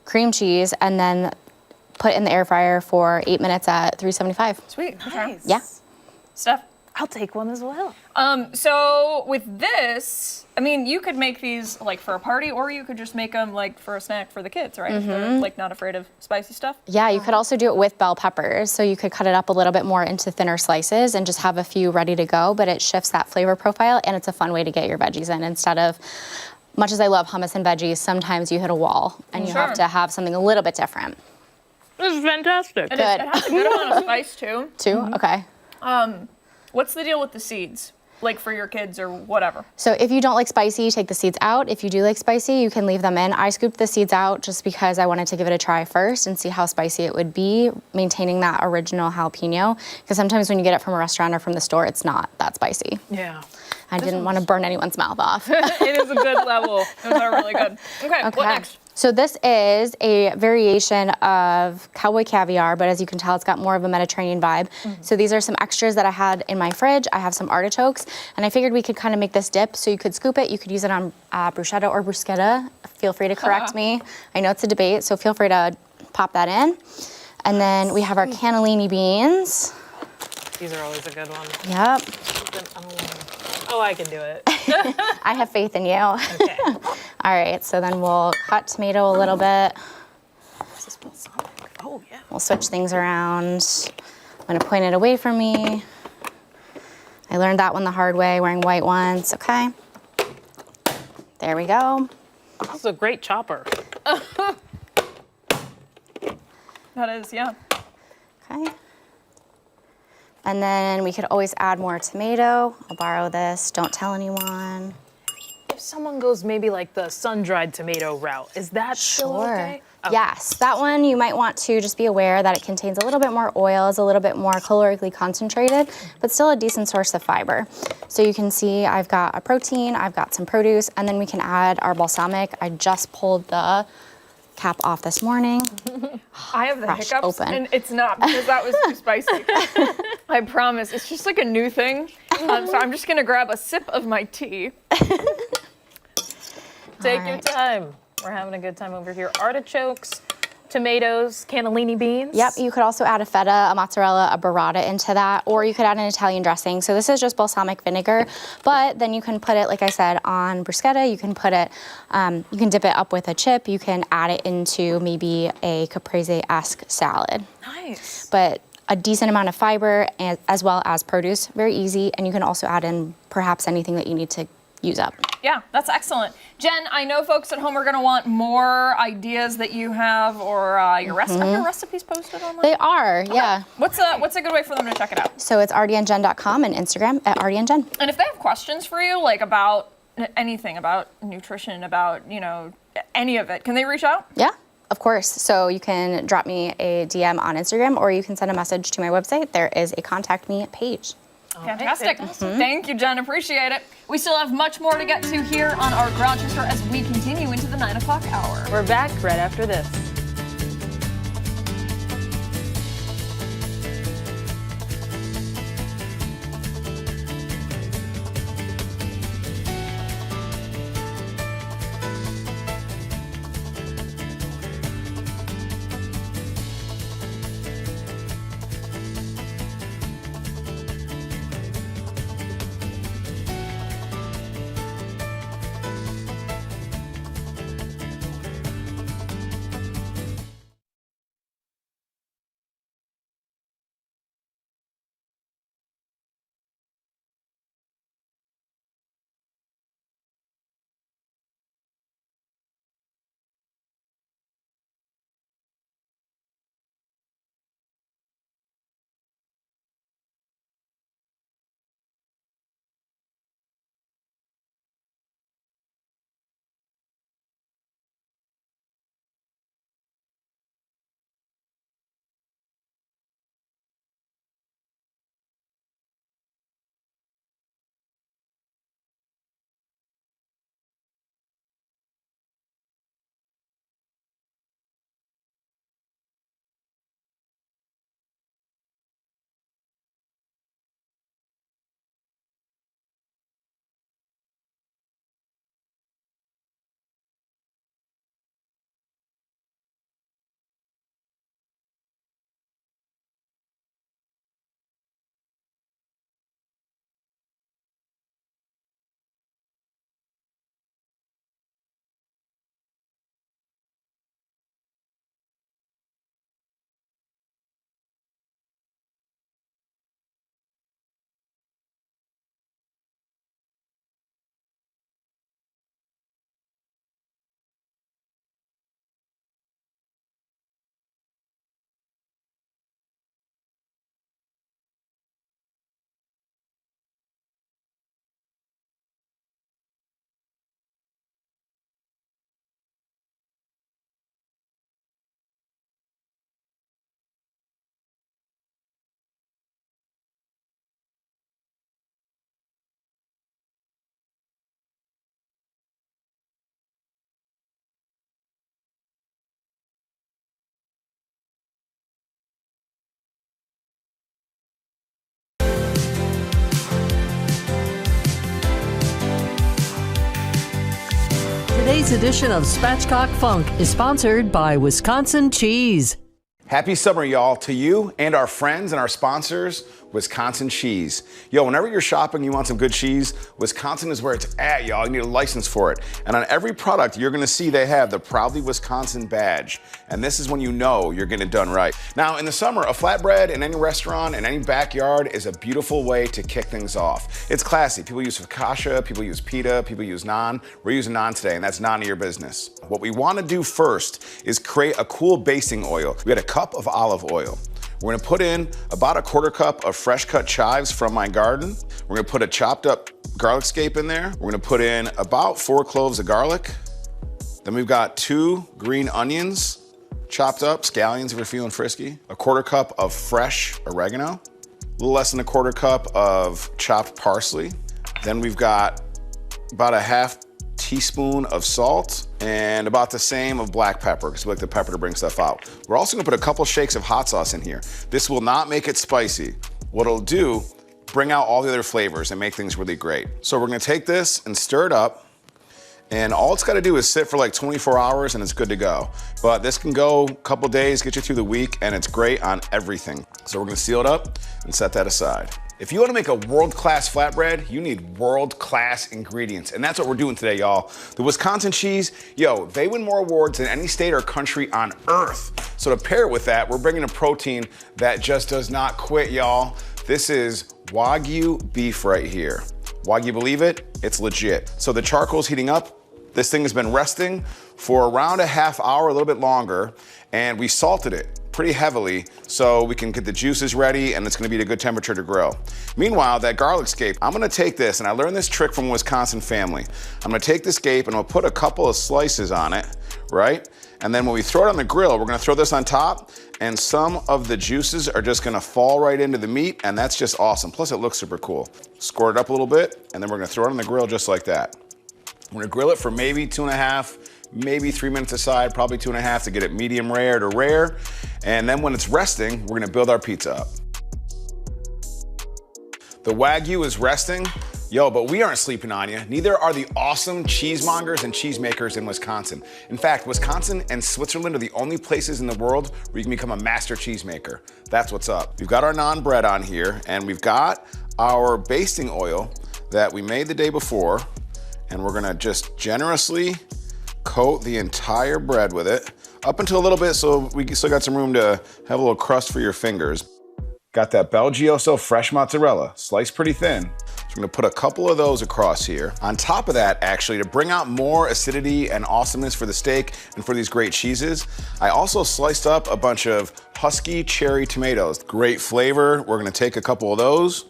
cream cheese, and then put in the air fryer for 8 minutes at 375. Sweet. Nice. Yeah. Steph? I'll take one as well. So with this, I mean, you could make these like for a party, or you could just make them like for a snack for the kids, right? If they're like not afraid of spicy stuff. Yeah, you could also do it with bell peppers. So you could cut it up a little bit more into thinner slices and just have a few ready to go, but it shifts that flavor profile and it's a fun way to get your veggies in instead of, much as I love hummus and veggies, sometimes you hit a wall and you have to have something a little bit different. This is fantastic. It has a good amount of spice too. Okay. What's the deal with the seeds? like for your kids or whatever? So if you don't like spicy, take the seeds out. If you do like spicy, you can leave them in. I scooped the seeds out just because I wanted to give it a try first and see how spicy it would be, maintaining that original jalapeno. Because sometimes when you get it from a restaurant or from the store, it's not that spicy. Yeah. I didn't want to burn anyone's mouth off. It is a good level. Those are really good. Okay, what next? So this is a variation of cowboy caviar, but as you can tell, it's got more of a Mediterranean vibe. So these are some extras that I had in my fridge. I have some artichokes, and I figured we could kind of make this dip. So you could scoop it. You could use it on bruschetta or bruschetta. Feel free to correct me. I know it's a debate, so feel free to pop that in. And then we have our cannellini beans. These are always a good one. Yep. Oh, I can do it. I have faith in you. Okay. All right, so then we'll cut tomato a little bit. This is balsamic. Oh, yeah. We'll switch things around. I'm gonna point it away from me. I learned that one the hard way, wearing white ones, okay? There we go. This is a great chopper. That is, yeah. Okay. And then we could always add more tomato. I'll borrow this, don't tell anyone. If someone goes maybe like the sun-dried tomato route, is that still okay? Okay. Yes, that one you might want to just be aware that it contains a little bit more oil, is a little bit more calorically concentrated, but still a decent source of fiber. So you can see I've got a protein, I've got some produce, and then we can add our balsamic. I just pulled the cap off this morning. I have the Fresh hiccups, open. and it's not because that was too spicy. I promise. It's just like a new thing. So I'm just going to grab a sip of my tea. Take your time. We're having a good time over here. Artichokes, tomatoes, cannellini beans. Yep, you could also add a feta, a mozzarella, a burrata into that, or you could add an Italian dressing. So this is just balsamic vinegar, but then you can put it, like I said, on bruschetta. You can put it, you can dip it up with a chip. You can add it into maybe a caprese-esque salad. Nice. But a decent amount of fiber and, as well as produce, very easy. And you can also add in perhaps anything that you need to use up. Yeah, that's excellent. Jen, I know folks at home are going to want more ideas that you have or are your recipes posted online? They are, yeah. What's a good way for them to check it out? So it's rdnjen.com and Instagram at rdnjen. And if they have questions for you, like about anything, about nutrition, about, you know, any of it, can they reach out? Yeah, of course. So you can drop me a DM on Instagram or you can send a message to my website. There is a contact me page. Fantastic. Thank you, Jen. Appreciate it. We still have much more to get to here on our Rochester as we continue into the 9 o'clock hour. We're back right after this. Today's edition of Spatchcock Funk is sponsored by Wisconsin Cheese. Happy summer, y'all, to you and our friends and our sponsors, Wisconsin Cheese. Yo, whenever you're shopping, you want some good cheese, Wisconsin is where it's at, y'all. You need a license for it. And on every product, you're gonna see they have the Proudly Wisconsin badge. And this is when you know you're getting it done right. Now, in the summer, a flatbread in any restaurant, in any backyard is a beautiful way to kick things off. It's classy. People use focaccia, people use pita, people use naan. We're using naan today, and that's none of your business. What we wanna do first is create a cool basting oil. We got a cup of olive oil. We're gonna put in about a quarter cup of fresh cut chives from my garden. We're gonna put a chopped up garlic scape in there. We're gonna put in about 4 cloves of garlic. Then we've got 2 green onions, chopped up, scallions if you're feeling frisky. A quarter cup of fresh oregano. A little less than a quarter cup of chopped parsley. Then we've got about a half teaspoon of salt and about the same of black pepper, because we like the pepper to bring stuff out. We're also gonna put a couple shakes of hot sauce in here. This will not make it spicy. What it'll do, bring out all the other flavors and make things really great. So we're gonna take this and stir it up, and all it's gotta do is sit for like 24 hours and it's good to go. But this can go a couple days, get you through the week, and it's great on everything. So we're gonna seal it up and set that aside. If you want to make a world-class flatbread, you need world-class ingredients, and that's what we're doing today, y'all. The Wisconsin cheese, yo, they win more awards than any state or country on earth. So to pair it with that, we're bringing a protein that just does not quit, y'all. This is Wagyu beef right here. Wagyu, believe it? It's legit. So the charcoal's heating up. This thing has been resting for around a half hour, a little bit longer, and we salted it pretty heavily so we can get the juices ready and it's gonna be at a good temperature to grill. Meanwhile, that garlic scape, I'm gonna take this, and I learned this trick from a Wisconsin family. I'm gonna take the scape and I'll put a couple of slices on it, right? And then when we throw it on the grill, we're gonna throw this on top, and some of the juices are just gonna fall right into the meat, and that's just awesome. Plus it looks super cool. Score it up a little bit, and then we're gonna throw it on the grill just like that. We're gonna grill it for maybe 2.5, maybe 3 minutes aside, probably 2.5 to get it medium rare to rare. And then when it's resting, we're gonna build our pizza up. The Wagyu is resting. Yo, but we aren't sleeping on you. Neither are the awesome cheesemongers and cheesemakers in Wisconsin. In fact, Wisconsin and Switzerland are the only places in the world where you can become a master cheesemaker. That's what's up. We've got our naan bread on here, and we've got our basting oil that we made the day before, and we're gonna just generously coat the entire bread with it, up until a little bit so we still got some room to have a little crust for your fingers. Got that Belgioso fresh mozzarella, sliced pretty thin. So we're gonna put a couple of those across here. On top of that, actually, to bring out more acidity and awesomeness for the steak and for these great cheeses, I also sliced up a bunch of husky cherry tomatoes. Great flavor. We're gonna take a couple of those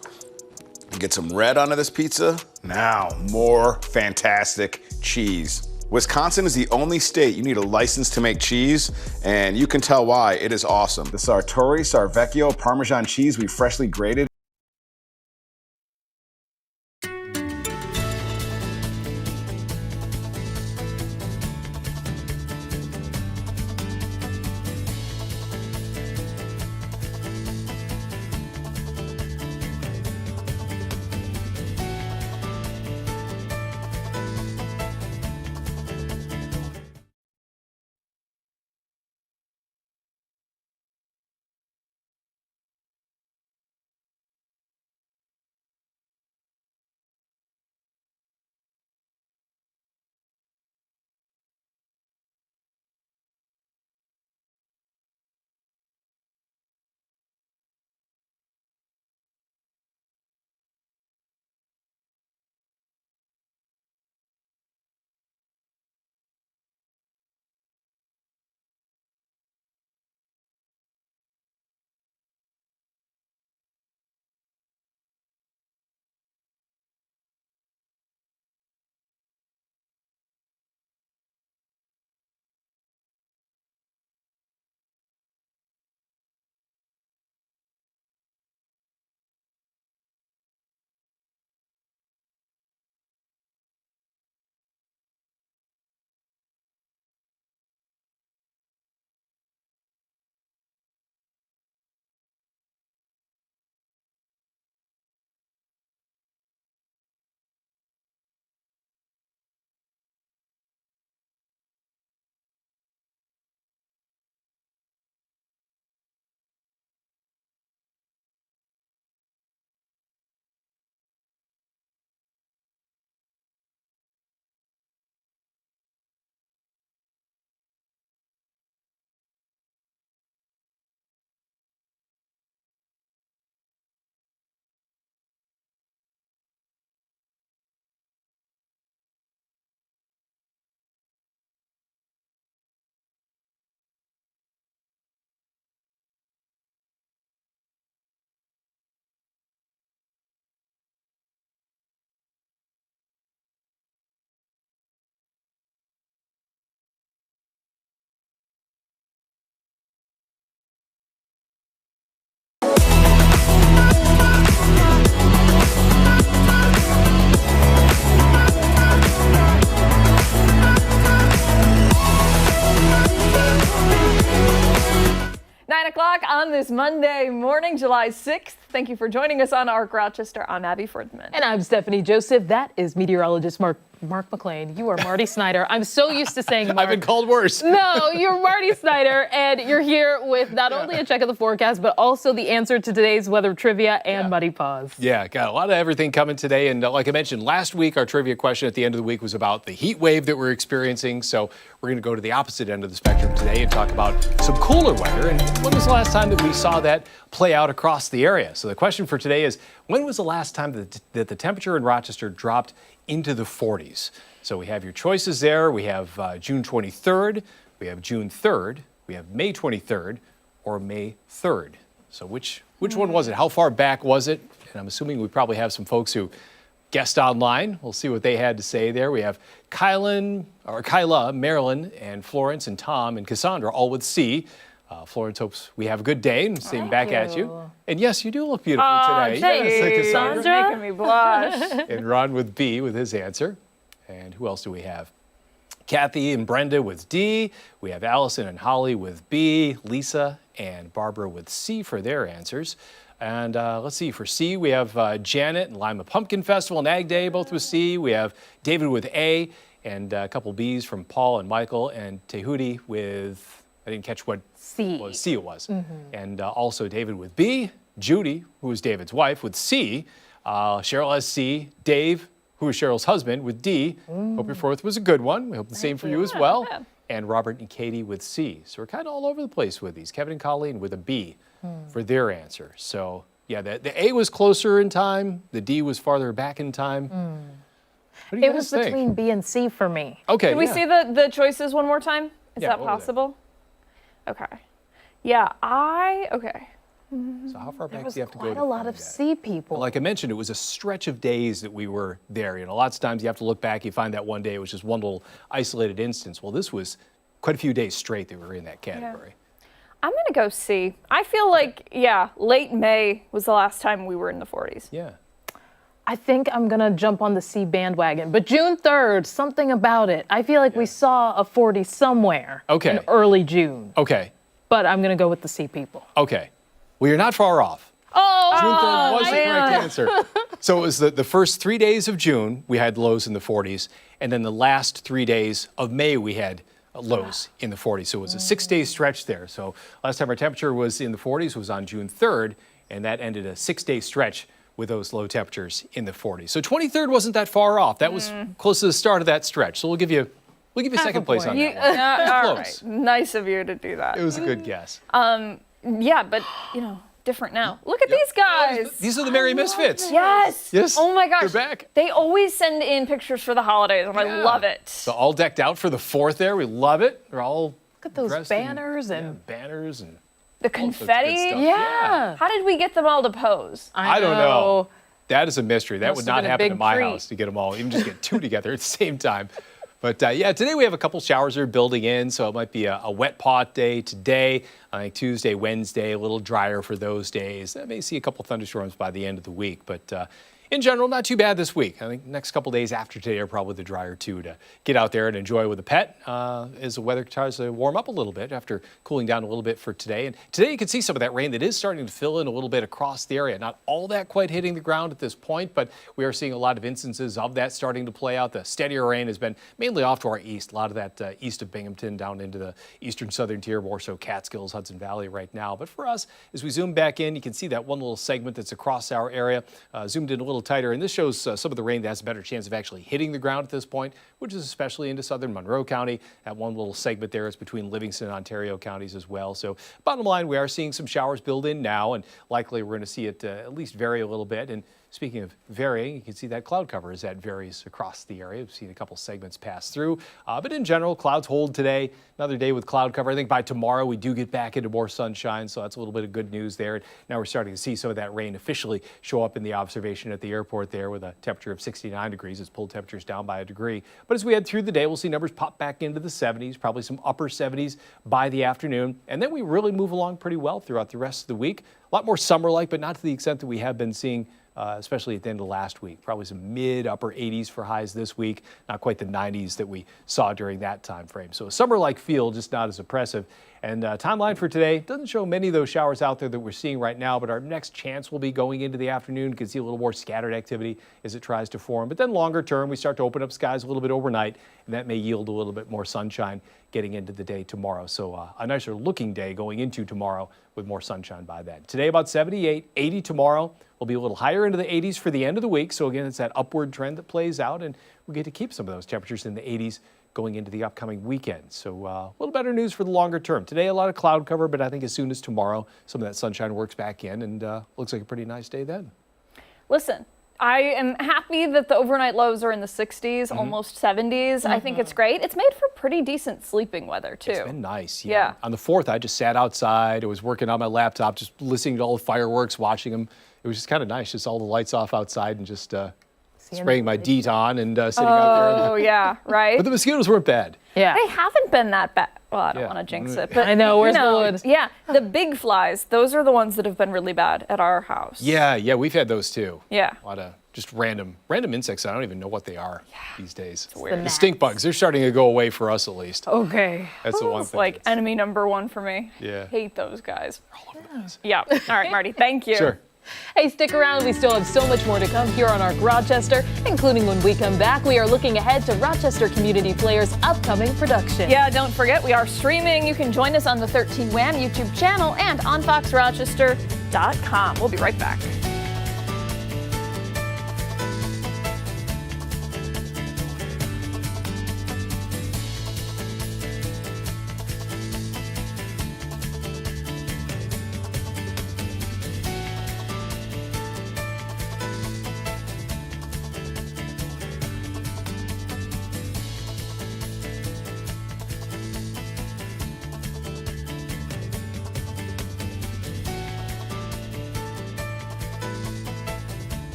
and get some red onto this pizza. Now, more fantastic cheese. Wisconsin is the only state you need a license to make cheese, and you can tell why. It is awesome. The Sartori Sarvecchio Parmesan cheese we freshly grated. Talk on this Monday morning, July 6th. Thank you for joining us on ARC Rochester. I'm Abby Fordman. And I'm Stephanie Joseph. That is meteorologist Mark McLean. You are Marty Snyder. I'm so used to saying Mark. I've been called worse. No, you're Marty Snyder, and you're here with not only a check of the forecast, but also the answer to today's weather trivia and Muddy Paws. Yeah, got a lot of everything coming today. And like I mentioned last week, our trivia question at the end of the week was about the heat wave that we're experiencing. So we're going to go to the opposite end of the spectrum today and talk about some cooler weather. And when was the last time that we saw that play out across the area? So the question for today is, when was the last time that the temperature in Rochester dropped into the 40s? So we have your choices there. We have June 23rd, we have June 3rd, we have May 23rd, or May 3rd. So which one was it? How far back was it? And I'm assuming we probably have some folks who guessed online. We'll see what they had to say there. We have Kyla, Marilyn, and Florence, and Tom, and Cassandra, all with C. Florence hopes we have a good day and same back at you. And yes, you do look beautiful today. Yes, Cassandra. Making me blush. And Ron with B with his answer. And who else do we have? Kathy and Brenda with D. We have Allison and Holly with B. Lisa and Barbara with C for their answers. And let's see, for C, we have Janet and Lima Pumpkin Festival and Ag Day, both with C. We have David with A, and a couple B's from Paul and Michael, and Tehuti with, I didn't catch what C. C it was. And also David with B, Judy, who is David's wife, with C, Cheryl has C, Dave, who is Cheryl's husband, with D. Hope your 4th was a good one. We hope the same for you as well. And Robert and Katie with C. So we're kind of all over the place with these. Kevin and Colleen with a B for their answer. So yeah, the A was closer in time. The D was farther back in time. What do you It guys was think? between B and C for me. Okay. Can we see the choices one more time? Is that what were they? possible? Okay. Yeah, okay. So how far back do There was you have to go? quite to a lot find of that? C people. Like I mentioned, it was a stretch of days that we were there. You know, lots of times you have to look back, you find that one day it was just one little isolated instance. Well, this was quite a few days straight that we were in that category. I'm going to go C. I feel like, late May was the last time we were in the 40s. Yeah. I think I'm going to jump on the C bandwagon. But June 3rd, something about it. I feel like we saw a 40 somewhere in early June. Okay. But I'm going to go with the C people. Okay. Well, you're not far off. Oh, June 3rd was the correct answer. So it was the first 3 days of June, we had lows in the 40s. And then the last 3 days of May, we had lows in the 40s. So it was a 6-day stretch there. So last time our temperature was in the 40s was on June 3rd, and that ended a 6-day stretch with those low temperatures in the 40s. So 23rd wasn't that far off. That was close to the start of that stretch. So we'll give you second place on that one. All Close. right. Nice of you to do that. It was a good guess. Yeah, but, different now. Look at these guys. These are the Merry Misfits. Yes. Yes. Oh my gosh. They're back. They always send in pictures for the holidays, and I love it. So all decked out for the 4th there. We love it. They're all Look at those dressed in, banners and banners and the all sorts of good confetti. stuff. Yeah. How did we get them all to pose? I don't know. That is a mystery. That Must would have not been a happen big in my treat. house to get them all, even just get two together at the same time. But today we have a couple showers that are building in, so it might be a wet pot day today. I think Tuesday, Wednesday, a little drier for those days. I may see a couple thunderstorms by the end of the week, but in general, not too bad this week. I think the next couple days after today are probably the drier too to get out there and enjoy with a pet as the weather tries to warm up a little bit after cooling down a little bit for today. And today you can see some of that rain that is starting to fill in a little bit across the area. Not all that quite hitting the ground at this point, but we are seeing a lot of instances of that starting to play out. The steadier rain has been mainly off to our east. A lot of that east of Binghamton down into the eastern southern tier, more so Catskills, Hudson Valley right now. But for us, as we zoom back in, you can see that one little segment that's across our area, zoomed in a little tighter. And this shows some of the rain that has a better chance of actually hitting the ground at this point, which is especially into southern Monroe County. That one little segment there is between Livingston and Ontario counties as well. So bottom line, we are seeing some showers build in now, and likely we're going to see it at least vary a little bit. And speaking of varying, you can see that cloud cover as that varies across the area. We've seen a couple segments pass through, but in general, clouds hold today. Another day with cloud cover. I think by tomorrow we do get back into more sunshine, so that's a little bit of good news there. Now we're starting to see some of that rain officially show up in the observation at the airport there with a temperature of 69 degrees. It's pulled temperatures down by a degree. But as we head through the day, we'll see numbers pop back into the 70s, probably some upper 70s by the afternoon. And then we really move along pretty well throughout the rest of the week. A lot more summer-like, but not to the extent that we have been seeing especially at the end of last week. Probably some mid-upper 80s for highs this week, not quite the 90s that we saw during that time frame. So a summer-like feel, just not as oppressive. And timeline for today doesn't show many of those showers out there that we're seeing right now, but our next chance will be going into the afternoon. You can see a little more scattered activity as it tries to form. But then longer term, we start to open up skies a little bit overnight, and that may yield a little bit more sunshine getting into the day tomorrow. So a nicer looking day going into tomorrow with more sunshine by then. Today about 78, 80 tomorrow. We'll be a little higher into the 80s for the end of the week. So again, it's that upward trend that plays out, and we get to keep some of those temperatures in the 80s going into the upcoming weekend. So a little better news for the longer term. Today, a lot of cloud cover, but I think as soon as tomorrow, some of that sunshine works back in, and looks like a pretty nice day then. Listen, I am happy that the overnight lows are in the 60s, almost 70s. I think it's great. It's made for pretty decent sleeping weather, too. It's been nice. Yeah. On the 4th, I just sat outside. I was working on my laptop, just listening to all the fireworks, watching them. It was just kind of nice, just all the lights off outside and just spraying my DEET on and sitting out there. Oh, yeah, right? But the mosquitoes weren't bad. Yeah. They haven't been that bad. Well, I don't want to jinx it, but I know, where's the wood? Yeah, the big flies, those are the ones that have been really bad at our house. Yeah, we've had those too. Yeah. A lot of just random insects. I don't even know what they are these days. It's weird. The stink bugs, they're starting to go away for us at least. Okay. That's the one It's thing. like enemy number one for me. Yeah. Hate those guys. All over the place. Yeah. All right, Marty, thank you. Sure. Hey, stick around. We still have so much more to come here on ARC Rochester, including when we come back, we are looking ahead to Rochester Community Players' upcoming production. Yeah, don't forget, we are streaming. You can join us on the 13 WHAM YouTube channel and on foxrochester.com. We'll be right back.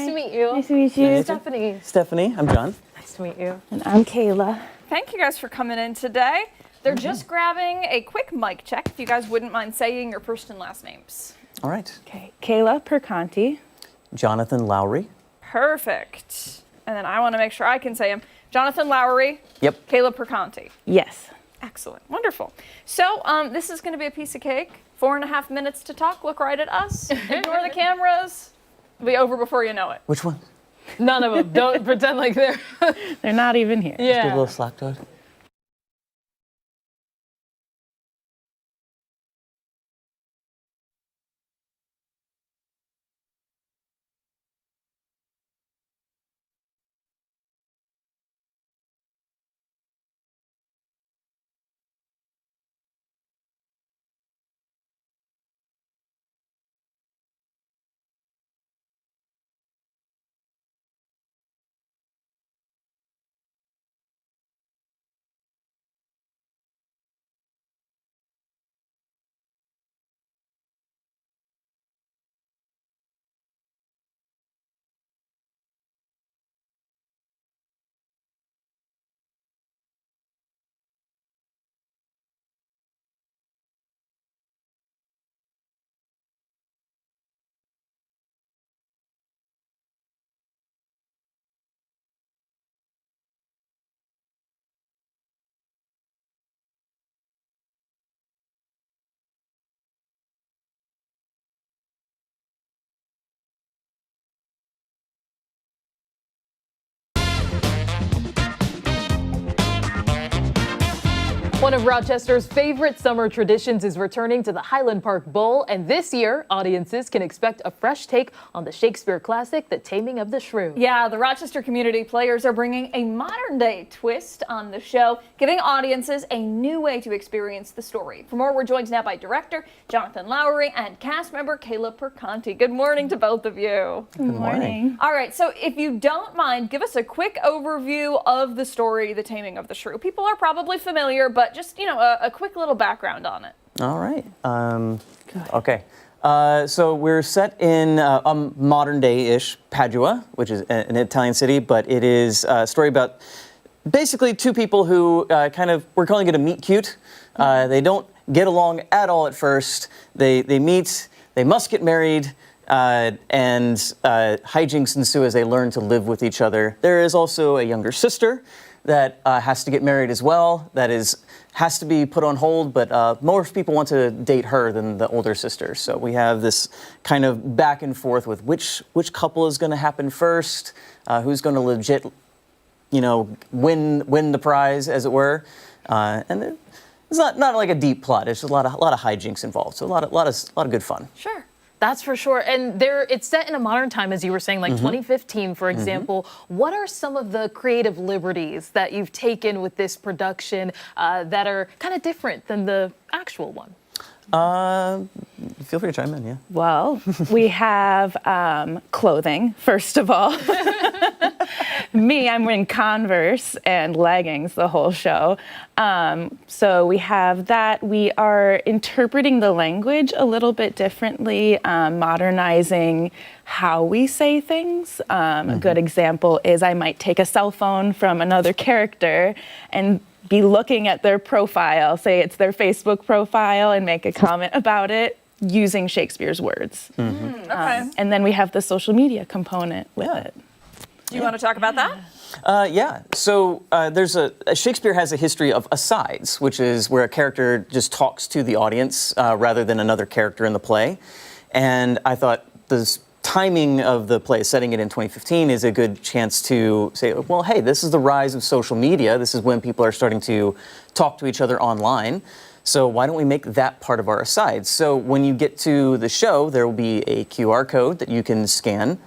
Nice to meet you. Nice to meet you. Stephanie. Stephanie, I'm John. Nice to meet you. And I'm Kayla. Thank you guys for coming in today. They're just grabbing a quick mic check, if you guys wouldn't mind saying your first and last names. All right. Okay, Kayla Perconti. Jonathan Lowry. Perfect. And then I want to make sure I can say them. Jonathan Lowry. Yep. Kayla Perconti. Yes. Excellent. Wonderful. So this is going to be a piece of cake. 4.5 minutes to talk. Look right at us. Ignore the cameras. It'll be over before you know it. Which one? None of them. Don't pretend like they're not even here. Just do a little slack to it. One of Rochester's favorite summer traditions is returning to the Highland Park Bowl, and this year, audiences can expect a fresh take on the Shakespeare classic, The Taming of the Shrew. Yeah, the Rochester Community Players are bringing a modern-day twist on the show, giving audiences a new way to experience the story. For more, we're joined now by director Jonathan Lowry and cast member Kayla Perconti. Good morning to both of you. Good morning. All right, so if you don't mind, give us a quick overview of the story, The Taming of the Shrew. People are probably familiar, but just, a quick little background on it. All right. Okay. So we're set in a modern day-ish Padua, which is an Italian city, but it is a story about basically two people who we're calling it a meet cute. They don't get along at all at first. They meet, they must get married, and hijinks ensue as they learn to live with each other. There is also a younger sister that has to get married as well. That has to be put on hold, but most people want to date her than the older sister. So we have this kind of back and forth with which couple is going to happen first, who's going to legit, win the prize, as it were. And it's not like a deep plot. It's just a lot of hijinks involved. So a lot of good fun. Sure. That's for sure. And it's set in a modern time, as you were saying, like 2015, for example. What are some of the creative liberties that you've taken with this production that are kind of different than the actual one? Feel free to chime in, yeah. Well, we have clothing, first of all. Me, I'm wearing Converse and leggings the whole show. So we have that. We are interpreting the language a little bit differently, modernizing how we say things. A good example is I might take a cell phone from another character and be looking at their profile, say it's their Facebook profile, and make a comment about it using Shakespeare's words. Okay. And then we have the social media component with it. Do you want to talk about that? Yeah. So Shakespeare has a history of asides, which is where a character just talks to the audience rather than another character in the play. And I thought this timing of the play, setting it in 2015, is a good chance to say, well, hey, this is the rise of social media. This is when people are starting to talk to each other online. So why don't we make that part of our asides? So when you get to the show, there will be a QR code that you can scan,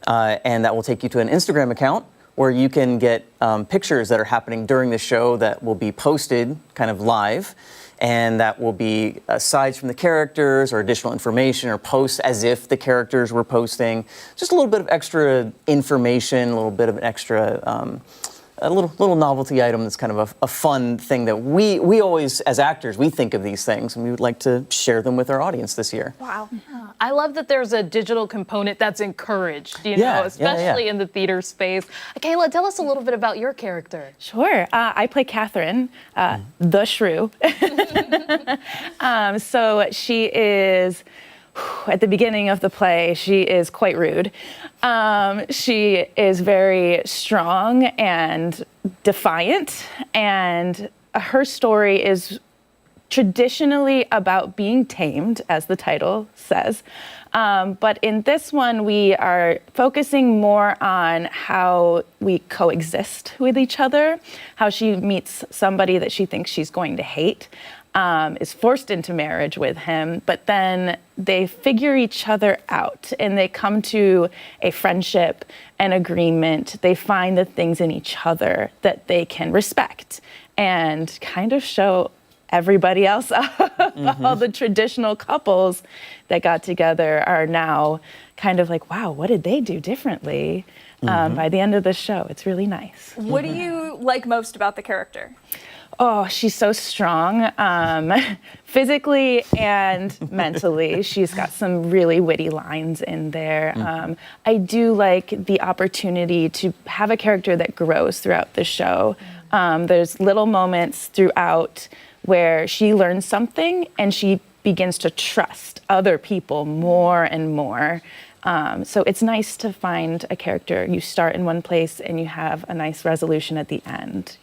and that will take you to an Instagram account where you can get pictures that are happening during the show that will be posted kind of live. And that will be asides from the characters or additional information or posts as if the characters were posting. Just a little bit of extra information, a little bit of an extra, a little novelty item that's kind of a fun thing that we always, as actors, we think of these things, and we would like to share them with our audience this year. Wow. I love that there's a digital component that's encouraged, especially in the theater space. Kayla, tell us a little bit about your character. Sure. I play Catherine, the Shrew. So she is, at the beginning of the play, she is quite rude. She is very strong and defiant, and her story is traditionally about being tamed, as the title says. But in this one, we are focusing more on how we coexist with each other, how she meets somebody that she thinks she's going to hate, is forced into marriage with him, but then they figure each other out and they come to a friendship, an agreement. They find the things in each other that they can respect and kind of show everybody else all the traditional couples that got together are now kind of like, wow, what did they do differently? By the end of the show, it's really nice. What do you like most about the character? Oh, she's so strong, physically and mentally. She's got some really witty lines in there. I do like the opportunity to have a character that grows throughout the show. There's little moments throughout where she learns something and she begins to trust other people more and more. So it's nice to find a character. You start in one place and you have a nice resolution at the end.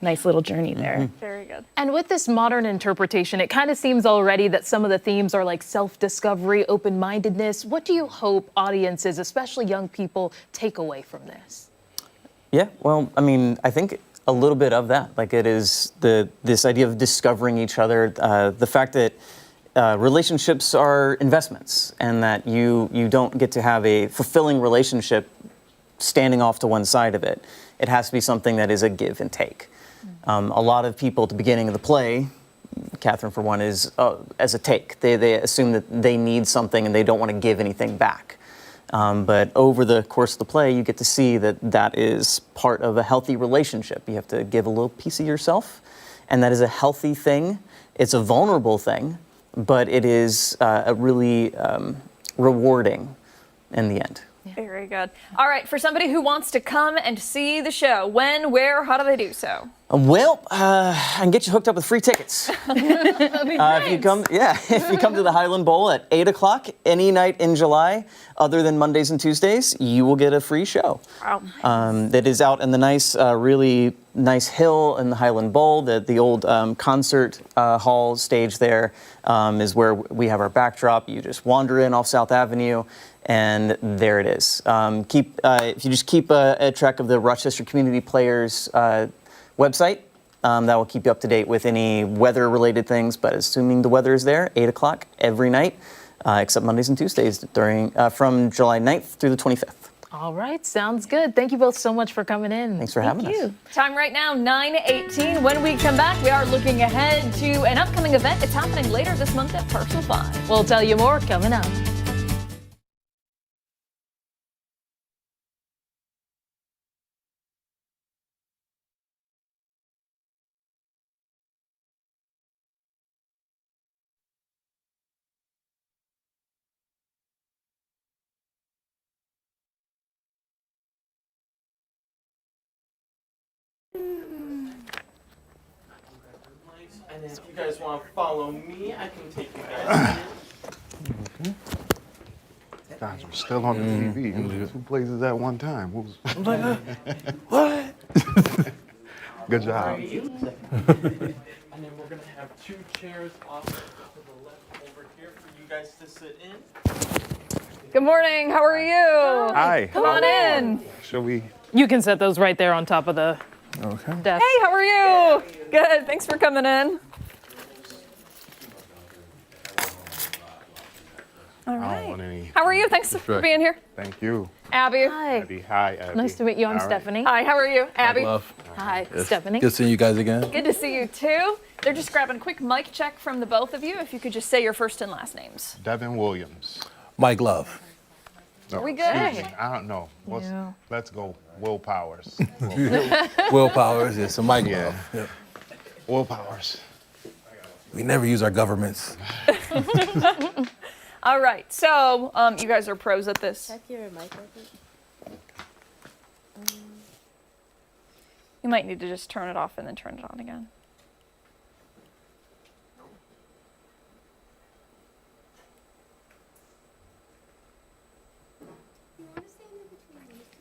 Nice little journey there. Very good. And with this modern interpretation, it kind of seems already that some of the themes are like self-discovery, open-mindedness. What do you hope audiences, especially young people, take away from this? Yeah, well, I mean, I think a little bit of that. Like it is this idea of discovering each other, the fact that relationships are investments, and that you don't get to have a fulfilling relationship standing off to one side of it. It has to be something that is a give and take. A lot of people at the beginning of the play, Catherine for one, is as a take. They assume that they need something and they don't want to give anything back. But over the course of the play, you get to see that that is part of a healthy relationship. You have to give a little piece of yourself, and that is a healthy thing. It's a vulnerable thing, but it is a really rewarding in the end. Very good. All right, for somebody who wants to come and see the show, when, where, how do they do so? Well, I can get you hooked up with free tickets. If you come to the Highland Bowl at 8 o'clock any night in July, other than Mondays and Tuesdays, you will get a free show. Wow. That is out in the nice, really nice hill in the Highland Bowl. The old concert hall stage there is where we have our backdrop. You just wander in off South Avenue, and there it is. If you just keep a track of the Rochester Community Players website, that will keep you up to date with any weather-related things. But assuming the weather is there, 8 o'clock every night, except Mondays and Tuesdays from July 9th through the 25th. All right, sounds good. Thank you both so much for coming in. Thanks for having us. Time right now, 9:18. When we come back, we are looking ahead to an upcoming event. It's happening later this month at Parcel 5. We'll tell you more coming up. And if you guys want to follow me, I can take you guys in. Guys, we're still on the TV. Two places at one time. What? Good job. And then we're going to have 2 chairs off to the left over here for you guys to sit in. Good morning. How are you? Hi. Come on in. Shall we? You can set those right there on top of the desk. Hey, how are you? Good. Thanks for coming in. All right. How are you? Thanks for being here. Thank you. Abby. Hi. Abby. Hi, Abby. Nice to meet you. I'm All right. Stephanie. Hi, how are you? Abby. Love. Hi, Yes. Stephanie. Good seeing you guys again. Good to see you too. They're just grabbing a quick mic check from the both of you. If you could just say your first and last names. Devin Williams. Mike Love. Are we good? Excuse me. I don't know. Let's go. Will Powers. Will Powers, yeah. So Mike Love. Yep. Will Powers. We never use our governments. All right. So you guys are pros at this. Check your mic open. You might need to just turn it off and then turn it on again.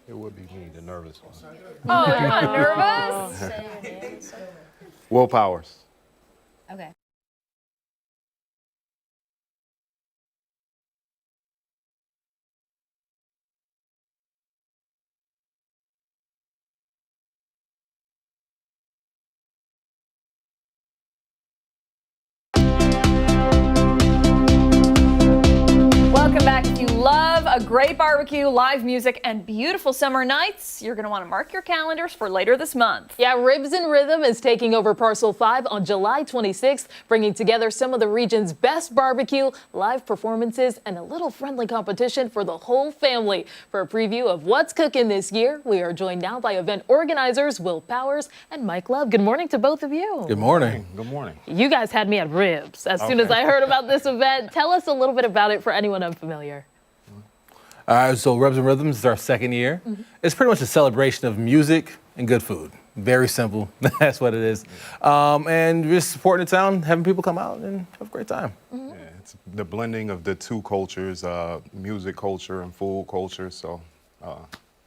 It would be me, the nervous one. Oh, you're not nervous? Will Powers. Okay. Welcome back. If you love a great barbecue, live music, and beautiful summer nights, you're going to want to mark your calendars for later this month. Yeah, Ribs and Rhythm is taking over Parcel 5 on July 26th, bringing together some of the region's best barbecue, live performances, and a little friendly competition for the whole family. For a preview of what's cooking this year, we are joined now by event organizers Will Powers and Mike Love. Good morning to both of you. Good morning. Good morning. You guys had me at Ribs as soon as I heard about this event. Tell us a little bit about it for anyone unfamiliar. All right, so Rubs and Rhythms is our second year. It's pretty much a celebration of music and good food. Very simple. That's what it is. And just supporting the town, having people come out and have a great time. Yeah, it's the blending of the two cultures, music culture and food culture. So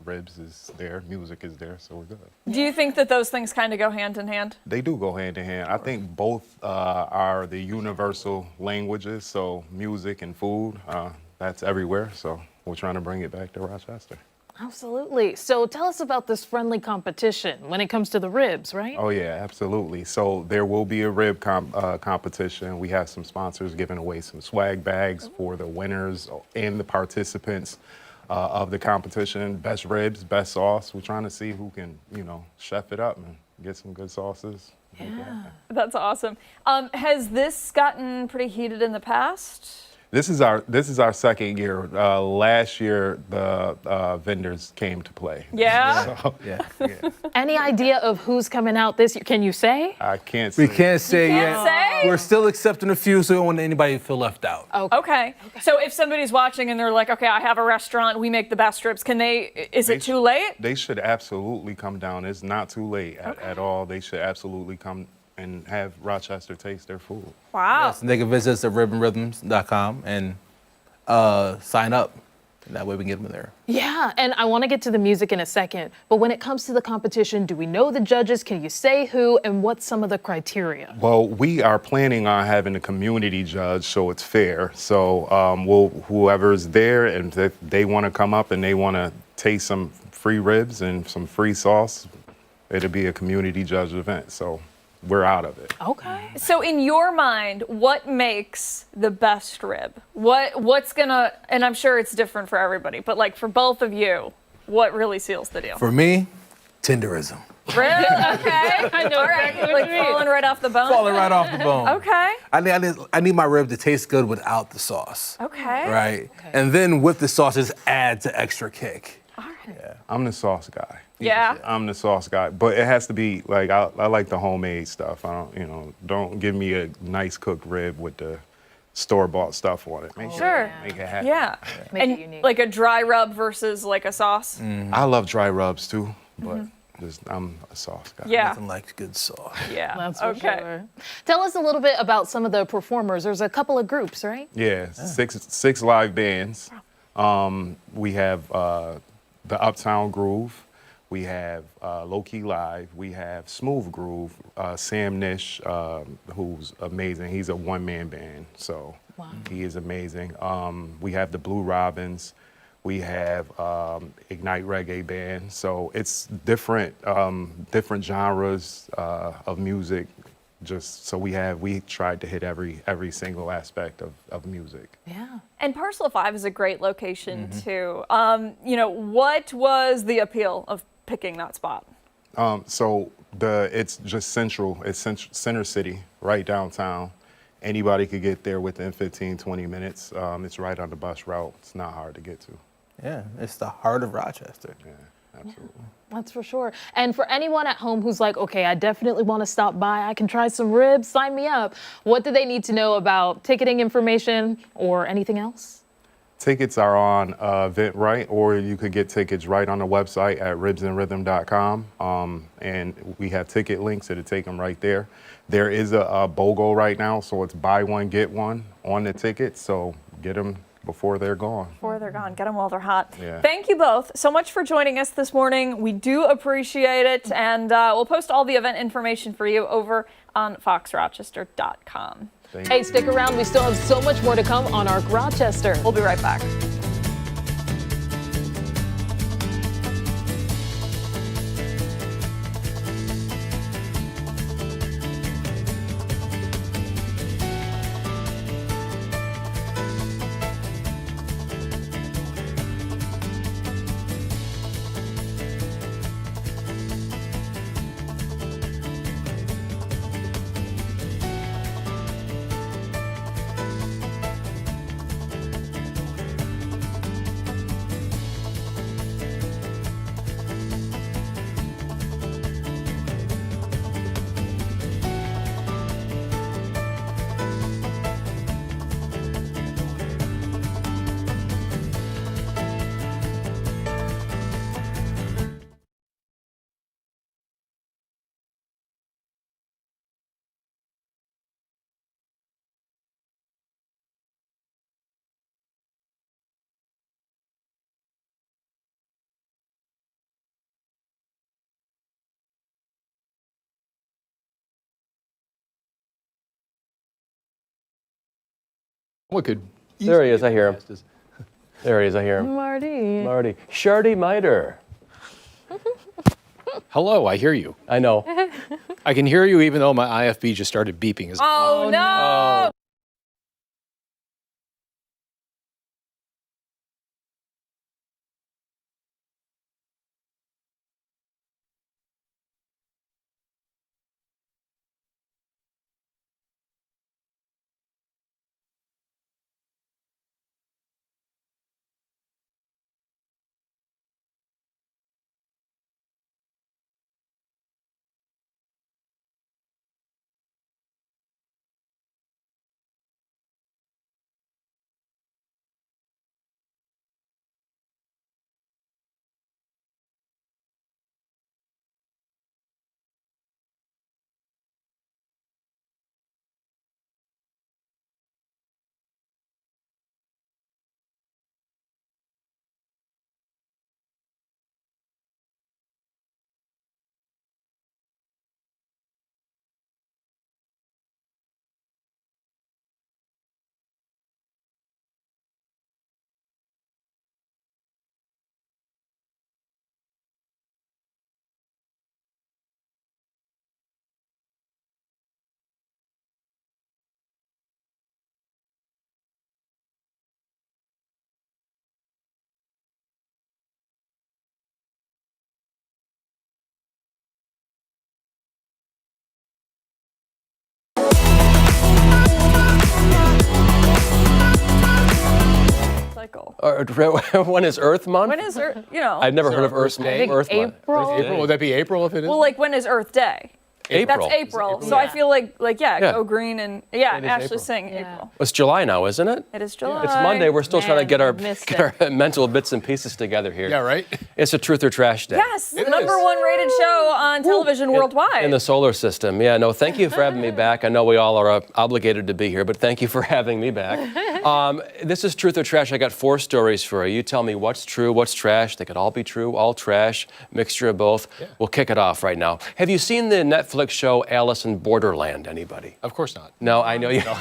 Ribs is there, music is there, so we're good. Do you think that those things kind of go hand in hand? They do go hand in hand. I think both are the universal languages, so music and food, that's everywhere. So we're trying to bring it back to Rochester. Absolutely. So tell us about this friendly competition when it comes to the ribs, right? Oh yeah, absolutely. So there will be a rib competition. We have some sponsors giving away some swag bags for the winners and the participants of the competition. Best ribs, best sauce. We're trying to see who can, chef it up and get some good sauces. Yeah. That's awesome. Has this gotten pretty heated in the past? This is our second year. Last year, the vendors came to play. Yeah? So, Any idea of who's coming out this year? Can you say? I can't say. We can't say You yet. can't say? We're still accepting a few, so we don't want anybody to feel left out. Okay. So if somebody's watching and they're like, okay, I have a restaurant, we make the best ribs, is it too late? They should absolutely come down. It's not too late at all. They should absolutely come and have Rochester taste their food. Wow. Yes, and they can visit us at ribandrhythms.com and sign up. And that way we can get them there. Yeah, and I want to get to the music in a second, but when it comes to the competition, do we know the judges? Can you say who, and what's some of the criteria? Well, we are planning on having a community judge, so it's fair. So whoever's there, and if they want to come up and they want to taste some free ribs and some free sauce, it'll be a community judge event. So we're out of it. Okay. So in your mind, what makes the best rib? What's gonna, and I'm sure it's different for everybody, but like for both of you, what really seals the deal? For me, tenderism. Really? Okay. I know All right. exactly what Like you mean. falling right off the bone? Falling right off the bone. Okay. I need my rib to taste good without the sauce. Okay. Right? And then with the sauce, just add to extra kick. All right. Yeah, I'm the sauce guy. Yeah. I'm the sauce guy, but it has to be like I like the homemade stuff. I don't give me a nice cooked rib with the store-bought stuff on it. Make it happen. Yeah. Make it And unique. like a dry rub versus like a sauce? I love dry rubs too, but I'm a sauce guy. Yeah. Nothing like good sauce. Yeah. That's for okay. sure. Tell us a little bit about some of the performers. There's a couple of groups, right? Yeah, six live bands. We have the Uptown Groove. We have Low Key Live. We have Smooth Groove. Sam Nish, who's amazing. He's a one-man band, so he is amazing. We have the Blue Robins. We have Ignite Reggae Band. So it's different genres of music. Just so we tried to hit every single aspect of music. Yeah. And Parcel 5 is a great location too. What was the appeal of picking that spot? So it's just central. It's center city, right downtown. Anybody could get there within 15, 20 minutes. It's right on the bus route. It's not hard to get to. Yeah, it's the heart of Rochester. Yeah, absolutely. That's for sure. And for anyone at home who's like, okay, I definitely want to stop by, I can try some ribs, sign me up. What do they need to know about ticketing information or anything else? Tickets are on Eventbrite, or you could get tickets right on the website at ribsandrhythm.com. And we have ticket links that'll take them right there. There is a BOGO right now, so it's buy one, get one on the ticket. So get them before they're gone. Before they're gone. Get them while they're hot. Yeah. Thank you both so much for joining us this morning. We do appreciate it. And we'll post all the event information for you over on foxrochester.com. Hey, stick around. We still have so much more to come on Arc Rochester. We'll be right back. What could There he is. I hear him. There he is. I hear him. Marty. Marty. Shardy Miter. Hello, I hear you. I know. I can hear you even though my IFB just started beeping. Oh, no! Cycle. When is Earth Month? When is Earth, you know? I've never heard of Earth Day. Month. April? Would that be April if it is? Well, like when is Earth Day? April. That's April. So I feel like Yeah. go green and yeah, It is Ashley's April. saying April. It's July now, isn't it? It is July. It's Monday. We're still trying to get our missed mental bits and pieces together here. Yeah, right? It's a truth or trash day. Yes, the #1 rated show on television worldwide. In the solar system. Yeah, no, thank you for having me back. I know we all are obligated to be here, but thank you for having me back. This is truth or trash. I got 4 stories for you. You tell me what's true, what's trash. They could all be true, all trash, mixture of both. Yeah. We'll kick it off right now. Have you seen the Netflix show Alice in Borderland? Anybody? Of course not. No, I know you don't.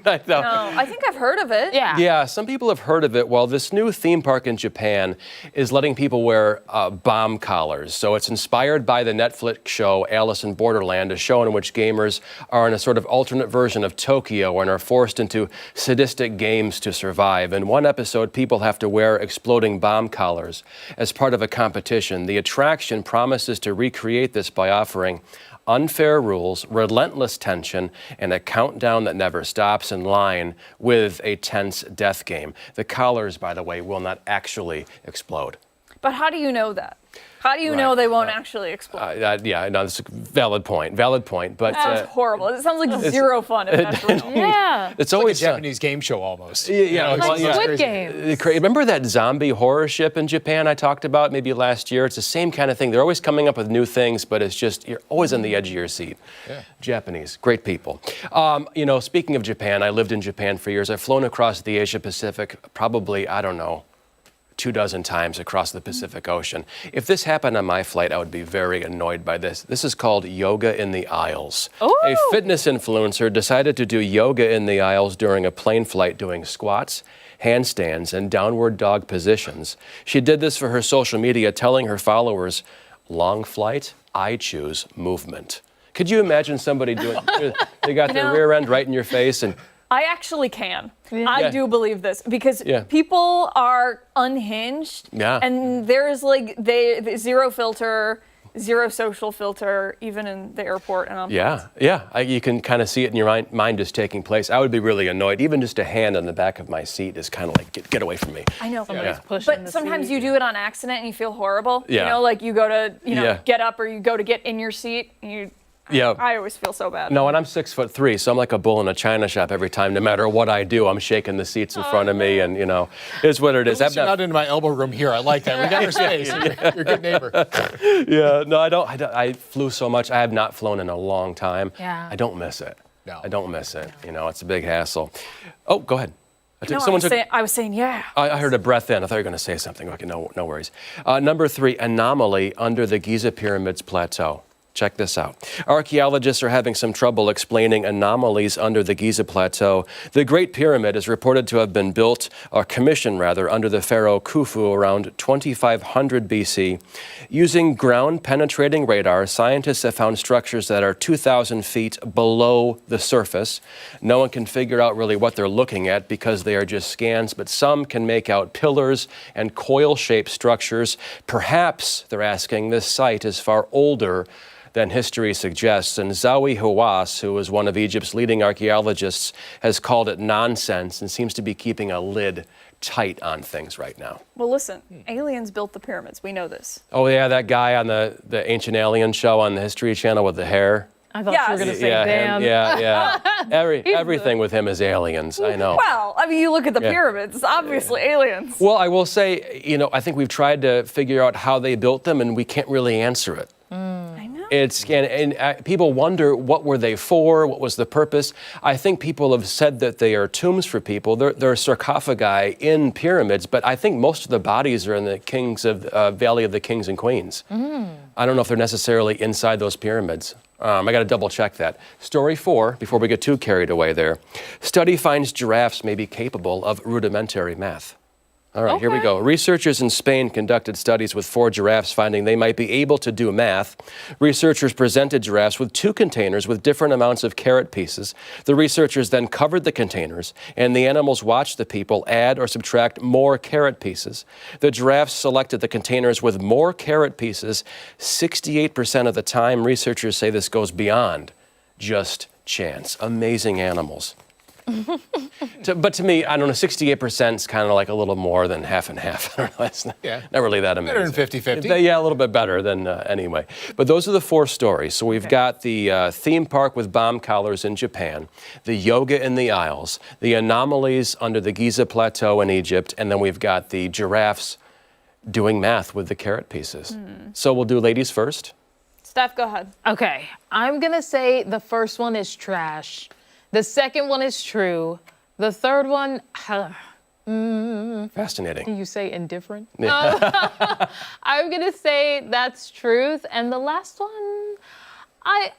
I know. No, I think I've heard of it. Yeah. Yeah, some people have heard of it. Well, this new theme park in Japan is letting people wear bomb collars. So it's inspired by the Netflix show Alice in Borderland, a show in which gamers are in a sort of alternate version of Tokyo and are forced into sadistic games to survive. In one episode, people have to wear exploding bomb collars as part of a competition. The attraction promises to recreate this by offering unfair rules, relentless tension, and a countdown that never stops in line with a tense death game. The collars, by the way, will not actually explode. But how do you know that? How do you know they won't actually explode? Yeah, no, that's a valid point. But that sounds horrible. It sounds like zero fun if that's real. Yeah. It's always like a Japanese game show almost. Yeah, like Squid Game. Remember that zombie horror ship in Japan I talked about maybe last year? It's the same kind of thing. They're always coming up with new things, but it's just, you're always on the edge of your seat. Yeah. Japanese, great people. Speaking of Japan, I lived in Japan for years. I've flown across the Asia Pacific probably, 24 times across the Pacific Ocean. If this happened on my flight, I would be very annoyed by this. This is called yoga in the aisles. Ooh. A fitness influencer decided to do yoga in the aisles during a plane flight, doing squats, handstands, and downward dog positions. She did this for her social media, telling her followers, "Long flight, I choose movement." Could you imagine somebody doing, they got their rear end right in your face and I actually can. I do believe this because people are unhinged. Yeah. And there's the zero filter, zero social filter, even in the airport. And you can kind of see it in your mind just taking place. I would be really annoyed. Even just a hand on the back of my seat is kind of like, get away from me. I know. Somebody's pushing But sometimes you do it on accident and you feel horrible. Yeah. You go to, get up or you go to get in your seat and I always feel so bad. No, and I'm 6'3", so I'm like a bull in a china shop every time. No matter what I do, I'm shaking the seats in front of me, and it's what it is. I'm not into my elbow room here. I like that. We got our space. You're a good neighbor. Yeah, no, I don't. I flew so much. I have not flown in a long time. Yeah. I don't miss it. No. I don't miss it. It's a big hassle. Oh, go ahead. I was saying, yeah. I heard a breath in. I thought you were going to say something. Okay, no worries. Number 3, anomaly under the Giza Pyramids plateau. Check this out. Archaeologists are having some trouble explaining anomalies under the Giza Plateau. The Great Pyramid is reported to have been built, or commissioned rather, under the pharaoh Khufu around 2500 BC. Using ground-penetrating radar, scientists have found structures that are 2,000 feet below the surface. No one can figure out really what they're looking at because they are just scans, but some can make out pillars and coil-shaped structures. Perhaps, they're asking, this site is far older than history suggests. And Zawi Hawass, who is one of Egypt's leading archaeologists, has called it nonsense and seems to be keeping a lid tight on things right now. Well, listen, aliens built the pyramids. We know this. Oh, yeah, that guy on the Ancient Alien show on the History Channel with the hair. I thought you were going to say Dan. Yeah. Everything with him is aliens, I know. Well, I mean, you look at the Yeah. pyramids, it's obviously aliens. Well, I will say, I think we've tried to figure out how they built them, and we can't really answer it. I know. And people wonder, what were they for? What was the purpose? I think people have said that they are tombs for people. They're sarcophagi in pyramids, but I think most of the bodies are in the Valley of the Kings and Queens. I don't know if they're necessarily inside those pyramids. I got to double check that. Story 4, before we get too carried away there. Study finds giraffes may be capable of rudimentary math. All right, Here we go. Researchers in Spain conducted studies with 4 giraffes, finding they might be able to do math. Researchers presented giraffes with 2 containers with different amounts of carrot pieces. The researchers then covered the containers, and the animals watched the people add or subtract more carrot pieces. The giraffes selected the containers with more carrot pieces 68% of the time. Researchers say this goes beyond just chance. Amazing animals. But to me, I don't know, 68% is kind of like a little more than half and half. I don't know, it's not really that amazing. Better than 50-50. Yeah, a little bit better than anyway. But those are the 4 stories. So we've got the theme park with bomb collars in Japan, the yoga in the Isles, the anomalies under the Giza Plateau in Egypt, and then we've got the giraffes doing math with the carrot pieces. So we'll do ladies first. Steph, go ahead. Okay, I'm going to say the first one is trash. The second one is true. The third one, Fascinating. Can you say indifferent? Yeah. I'm gonna say that's truth, and the last one, I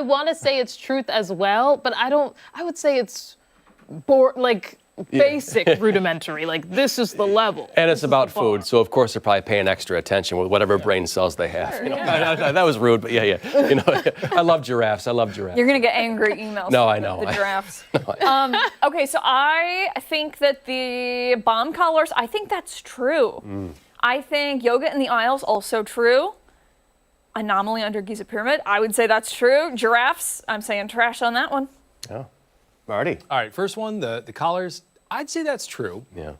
want to say it's truth as well, but I don't. I would say it's basic, rudimentary. Like this is the level. And it's about food, so of course they're probably paying extra attention with whatever brain cells they have. Sure, That was rude, but yeah. I love giraffes. You're gonna get angry emails. No, from I know. The giraffes. Okay, so I think that the bomb collars, I think that's true. I think yoga in the Isles, also true. Anomaly under Giza Pyramid, I would say that's true. Giraffes, I'm saying trash on that one. Oh. Marty. All right, first one, the collars, I'd say that's true. Yeah.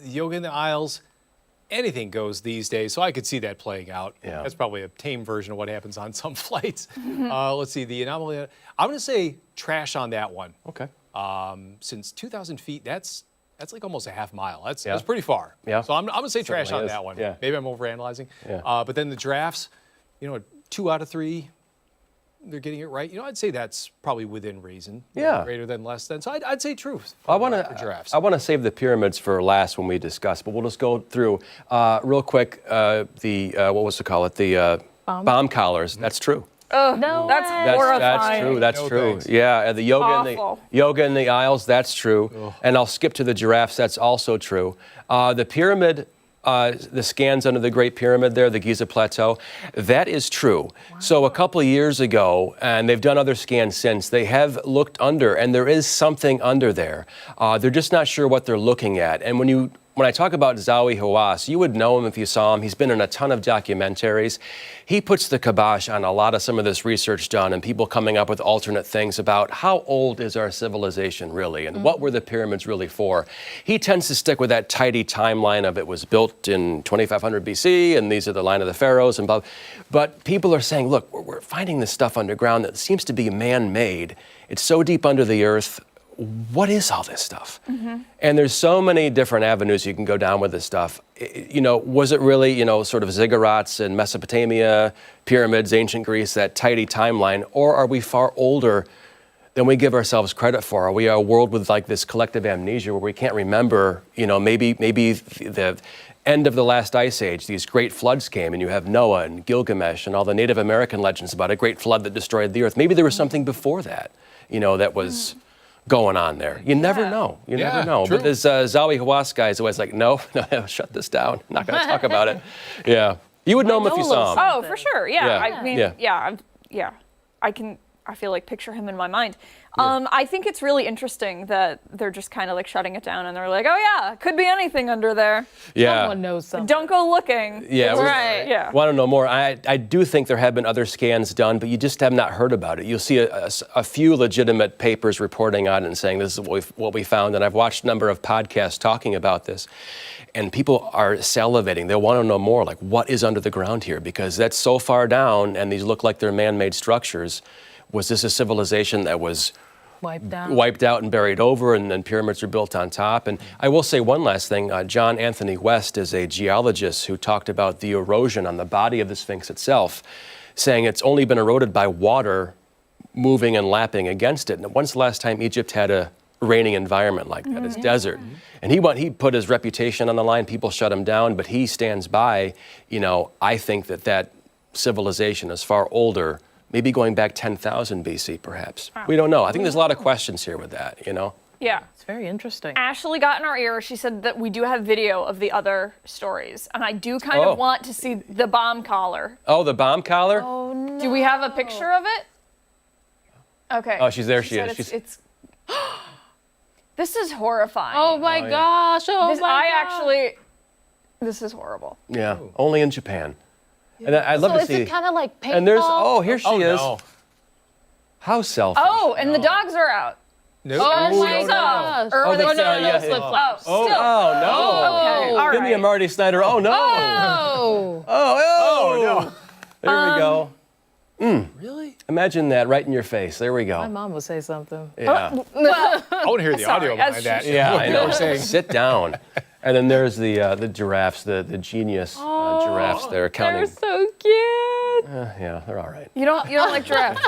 Yoga in the Isles, anything goes these days, so I could see that playing out. Yeah. That's probably a tame version of what happens on some flights. Let's see, the anomaly, I'm going to say trash on that one. Okay. Since 2,000 feet, that's like almost a half mile. That's Yeah. pretty far. Yeah. So I'm going to say trash Certainly on is. that one. Yeah. Maybe I'm overanalyzing. Yeah. But then the giraffes, 2 out of 3. They're getting it right. I'd say that's probably within reason. Yeah. Greater than, less than. So I'd say truth. I for giraffes. want to save the pyramids for last when we discuss, but we'll just go through real quick what was it called? The bomb collars. That's true. No, that's horrifying. That's true. That's No true. thanks. Yeah, the Awful. yoga in the Isles. That's true. And I'll skip to the giraffes. That's also true. The pyramid. The scans under the Great Pyramid there, the Giza Plateau, that is true. Wow. So a couple of years ago, and they've done other scans since, they have looked under, and there is something under there. They're just not sure what they're looking at. And when I talk about Zawi Hawass, you would know him if you saw him. He's been in a ton of documentaries. He puts the kibosh on a lot of some of this research done and people coming up with alternate things about how old is our civilization really and what were the pyramids really for. He tends to stick with that tidy timeline of it was built in 2500 BC and these are the line of the pharaohs and blah. But people are saying, look, we're finding this stuff underground that seems to be man-made. It's so deep under the earth. What is all this stuff? And there's so many different avenues you can go down with this stuff. Was it really, sort of ziggurats in Mesopotamia, pyramids, ancient Greece, that tidy timeline, or are we far older than we give ourselves credit for? Are we a world with like this collective amnesia where we can't remember, maybe the end of the last ice age, these great floods came, and you have Noah and Gilgamesh and all the Native American legends about a great flood that destroyed the earth. Maybe there was something before that, that was going on there. You never know. You never know. True. But this Zawi Hawass guy is always like, no, shut this down. I'm not going to talk about it. Yeah. You would know him if you saw him. Oh, for sure. Yeah. Yeah. I mean, Yeah. I feel like picture him in my mind. I think it's really interesting that they're just kind of like shutting it down and they're like, oh yeah, could be anything under there. Yeah. Someone knows something. Don't go looking. Yeah, Right. Yeah. Want to know more? I do think there have been other scans done, but you just have not heard about it. You'll see a few legitimate papers reporting on it and saying this is what we found, and I've watched a number of podcasts talking about this, and people are salivating. They want to know more, like what is under the ground here, because that's so far down, and these look like they're man-made structures. Was this a civilization that was wiped out and buried over, and then pyramids are built on top? And I will say one last thing. John Anthony West is a geologist who talked about the erosion on the body of the Sphinx itself, saying it's only been eroded by water moving and lapping against it. And when's the last time Egypt had a raining environment like that? It's desert. And he put his reputation on the line. People shut him down, but he stands by. I think that civilization is far older, maybe going back 10,000 BC, perhaps. Wow. We don't know. I think there's a lot of questions here with that, Yeah. It's very interesting. Ashley got in our ear. She said that we do have video of the other stories, and I do kind of want to see the bomb collar. Oh, the bomb collar? Oh no. Do we have a picture of it? Okay. Oh, she's there. She said is. It's this is horrifying. Oh my gosh. Oh This, my gosh. This is horrible. Yeah, only in Japan. And I'd love so to is see. it kind of like paintball? And there's, here she is. No. How selfish. Oh, and the dogs are out. No. Oh my gosh. Or that's, no, flip flops. Oh, still. Oh, no. Okay, all Give me a right. Marty Snyder. Oh, no. Oh. Oh, no. There we go. Really? Imagine that right in your face. There we go. My mom would say something. Yeah. Well, I want to hear the audio behind that. Yeah, I know. What we're saying. Sit down. And then there's the giraffes, the genius giraffes that are counting. They're so cute. Yeah, they're all right. You don't like giraffes?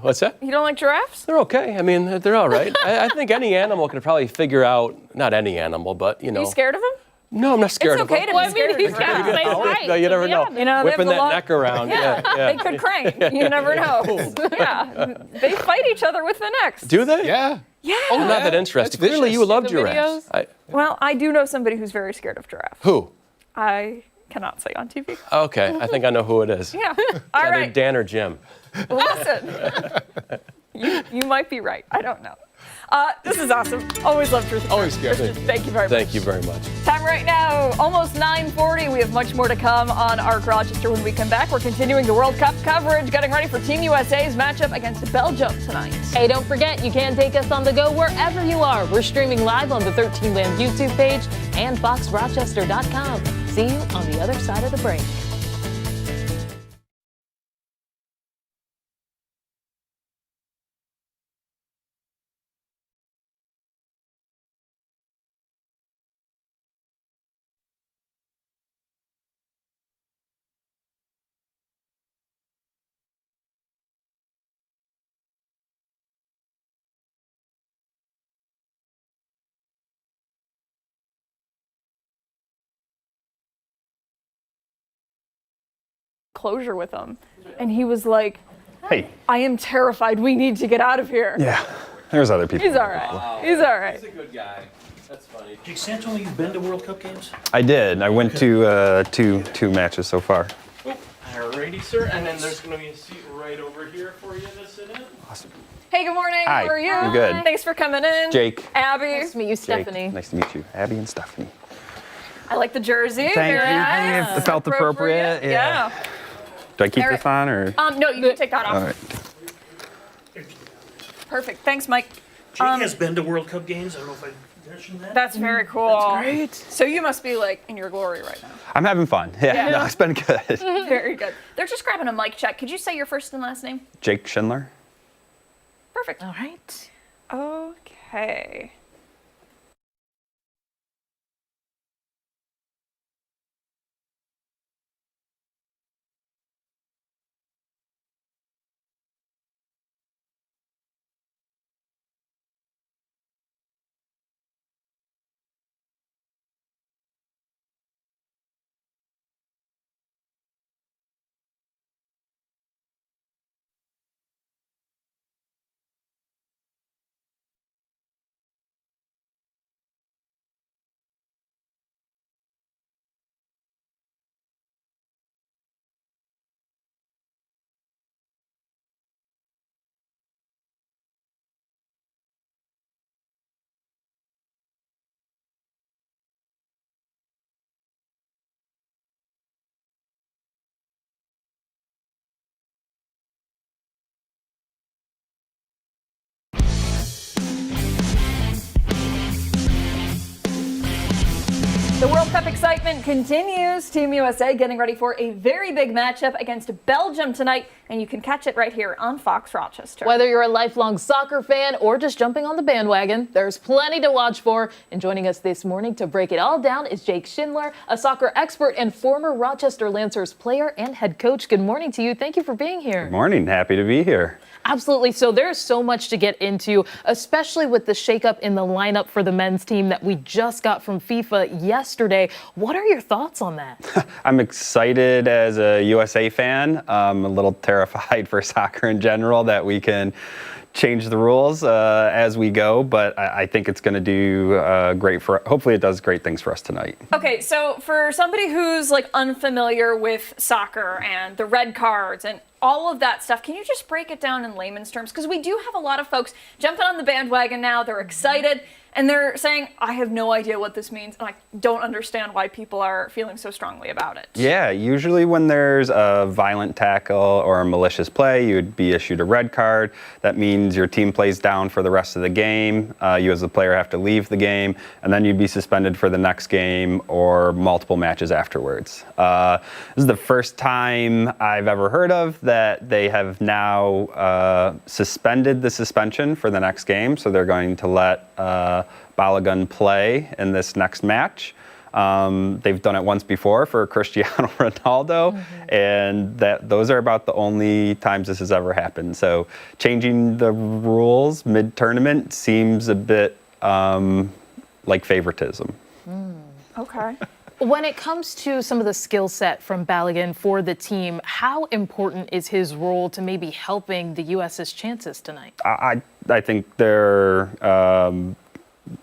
What's that? You don't like giraffes? They're okay. I mean, they're all right. I think any animal could probably figure out, not any animal, but, Are you scared of them? No, I'm not scared It's of okay them. to be scared of he's giraffes. gonna say right. No, you never know. You know, they have Whipping the that long- neck around. Yeah, Yeah. they could crank. You never know. Yeah, they fight each other with the necks. Do they? Yeah. Yeah. I'm not that interested. That's Clearly, you vicious. love The giraffes. videos? Well, I do know somebody who's very scared of giraffes. Who? I cannot say on TV. Okay, I think I know who it is. Yeah. All Either right. Dan or Jim. Listen. You might be right. I don't know. This is awesome. Always love Truth. Always good. Thank you very much. Thank you very much. Time right now, almost 9:40. We have much more to come on ARC Rochester when we come back. We're continuing the World Cup coverage, getting ready for Team USA's matchup against Belgium tonight. Hey, don't forget, you can take us on the go wherever you are. We're streaming live on the 13 Land YouTube page and foxrochester.com. See you on the other side of the break. Closure with him, and he was like, Hey. I am terrified. We need to get out of here. Yeah, there's other people. He's all right. Wow. He's all right. He's a good guy. That's funny. Jake Sam told me you've been to World Cup games? I did. I went to two matches so far. Alrighty, sir. And then there's going to be a seat right over here for you to sit in. Awesome. Hey, good morning. Hi. How are you? I'm good. Thanks for coming in. Jake. Abby. Nice to meet you, Stephanie. Jake, nice to meet you. Abby and Stephanie. I like the jersey. Thank Very you. nice. It felt appropriate. Yeah. Do I keep Eric- this on or? No, you can take that off. All right. Perfect. Thanks, Mike. Jake has been to World Cup games. I don't know if I mentioned that. That's very cool. That's great. So you must be like in your glory right now. I'm having fun. Yeah, Yeah. no, it's been good. Very good. They're just grabbing a mic check. Could you say your first and last name? Jake Schindler. Perfect. All right. Okay. The World Cup excitement continues. Team USA getting ready for a very big matchup against Belgium tonight, and you can catch it right here on Fox Rochester. Whether you're a lifelong soccer fan or just jumping on the bandwagon, there's plenty to watch for. And joining us this morning to break it all down is Jake Schindler, a soccer expert and former Rochester Lancers player and head coach. Good morning to you. Thank you for being here. Good morning. Happy to be here. Absolutely. So there's so much to get into, especially with the shakeup in the lineup for the men's team that we just got from FIFA yesterday. What are your thoughts on that? I'm excited as a USA fan. I'm a little terrified for soccer in general that we can change the rules as we go, but I think it's going to do hopefully it does great things for us tonight. Okay, so for somebody who's like unfamiliar with soccer and the red cards and all of that stuff, can you just break it down in layman's terms? Because we do have a lot of folks jumping on the bandwagon now. They're excited and they're saying, I have no idea what this means, and I don't understand why people are feeling so strongly about it. Yeah, usually when there's a violent tackle or a malicious play, you would be issued a red card. That means your team plays down for the rest of the game. You as a player have to leave the game, and then you'd be suspended for the next game or multiple matches afterwards. This is the first time I've ever heard of that they have now suspended the suspension for the next game, so they're going to let Balogun play in this next match. They've done it once before for Cristiano Ronaldo, and those are about the only times this has ever happened. So changing the rules mid-tournament seems a bit like favoritism. Okay. When it comes to some of the skill set from Balogun for the team, how important is his role to maybe helping the U.S.'s chances tonight? I think they're,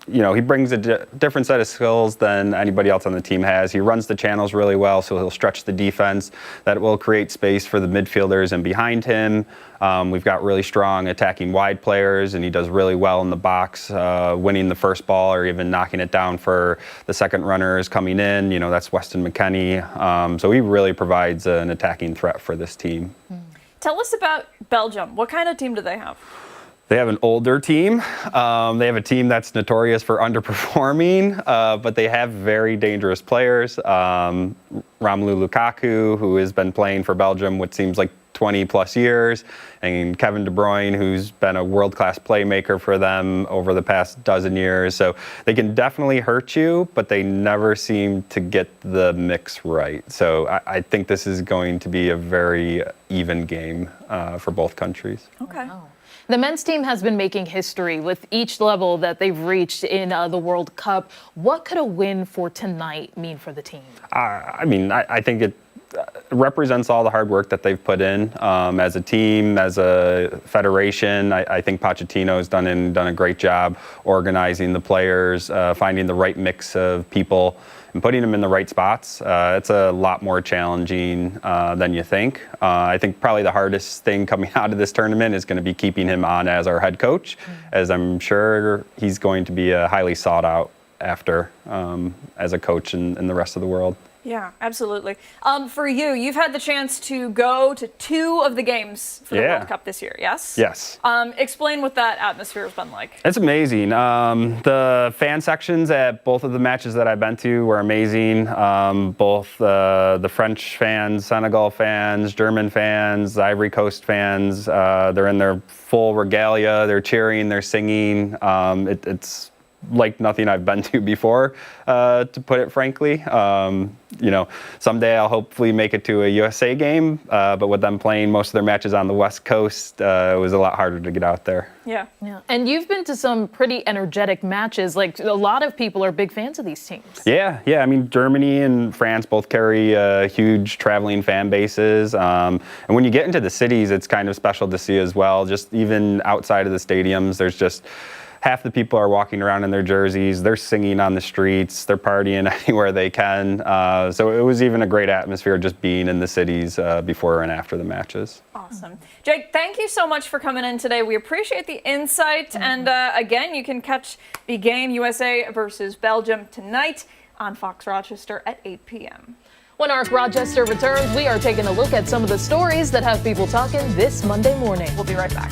he brings a different set of skills than anybody else on the team has. He runs the channels really well, so he'll stretch the defense. That will create space for the midfielders and behind him. We've got really strong attacking wide players, and he does really well in the box, winning the first ball or even knocking it down for the second runners coming in. That's Weston McKennie. So he really provides an attacking threat for this team. Tell us about Belgium. What kind of team do they have? They have an older team. They have a team that's notorious for underperforming, but they have very dangerous players. Romelu Lukaku, who has been playing for Belgium what seems like 20 plus years, and Kevin De Bruyne, who's been a world-class playmaker for them over the past dozen years. So they can definitely hurt you, but they never seem to get the mix right. So I think this is going to be a very even game for both countries. Okay. Wow. The men's team has been making history with each level that they've reached in the World Cup. What could a win for tonight mean for the team? I think it represents all the hard work that they've put in as a team, as a federation. I think Pochettino has done a great job organizing the players, finding the right mix of people, and putting them in the right spots. It's a lot more challenging than you think. I think probably the hardest thing coming out of this tournament is going to be keeping him on as our head coach, as I'm sure he's going to be highly sought out after as a coach in the rest of the world. Yeah, absolutely. For you, you've had the chance to go to 2 of the games for the World Cup this year, yes? Yes. Explain what that atmosphere has been like. It's amazing. The fan sections at both of the matches that I've been to were amazing. Both the French fans, Senegal fans, German fans, Ivory Coast fans, they're in their full regalia, they're cheering, they're singing. It's like nothing I've been to before, to put it frankly. Someday I'll hopefully make it to a USA game, but with them playing most of their matches on the West Coast, it was a lot harder to get out there. Yeah. And you've been to some pretty energetic matches. Like, a lot of people are big fans of these teams. Yeah. Germany and France both carry huge traveling fan bases. And when you get into the cities, it's kind of special to see as well. Just even outside of the stadiums, there's just half the people are walking around in their jerseys. They're singing on the streets. They're partying anywhere they can. So it was even a great atmosphere just being in the cities before and after the matches. Awesome. Jake, thank you so much for coming in today. We appreciate the insight. And again, you can catch the game USA versus Belgium tonight on Fox Rochester at 8 p.m. When Arc Rochester returns, we are taking a look at some of the stories that have people talking this Monday morning. We'll be right back.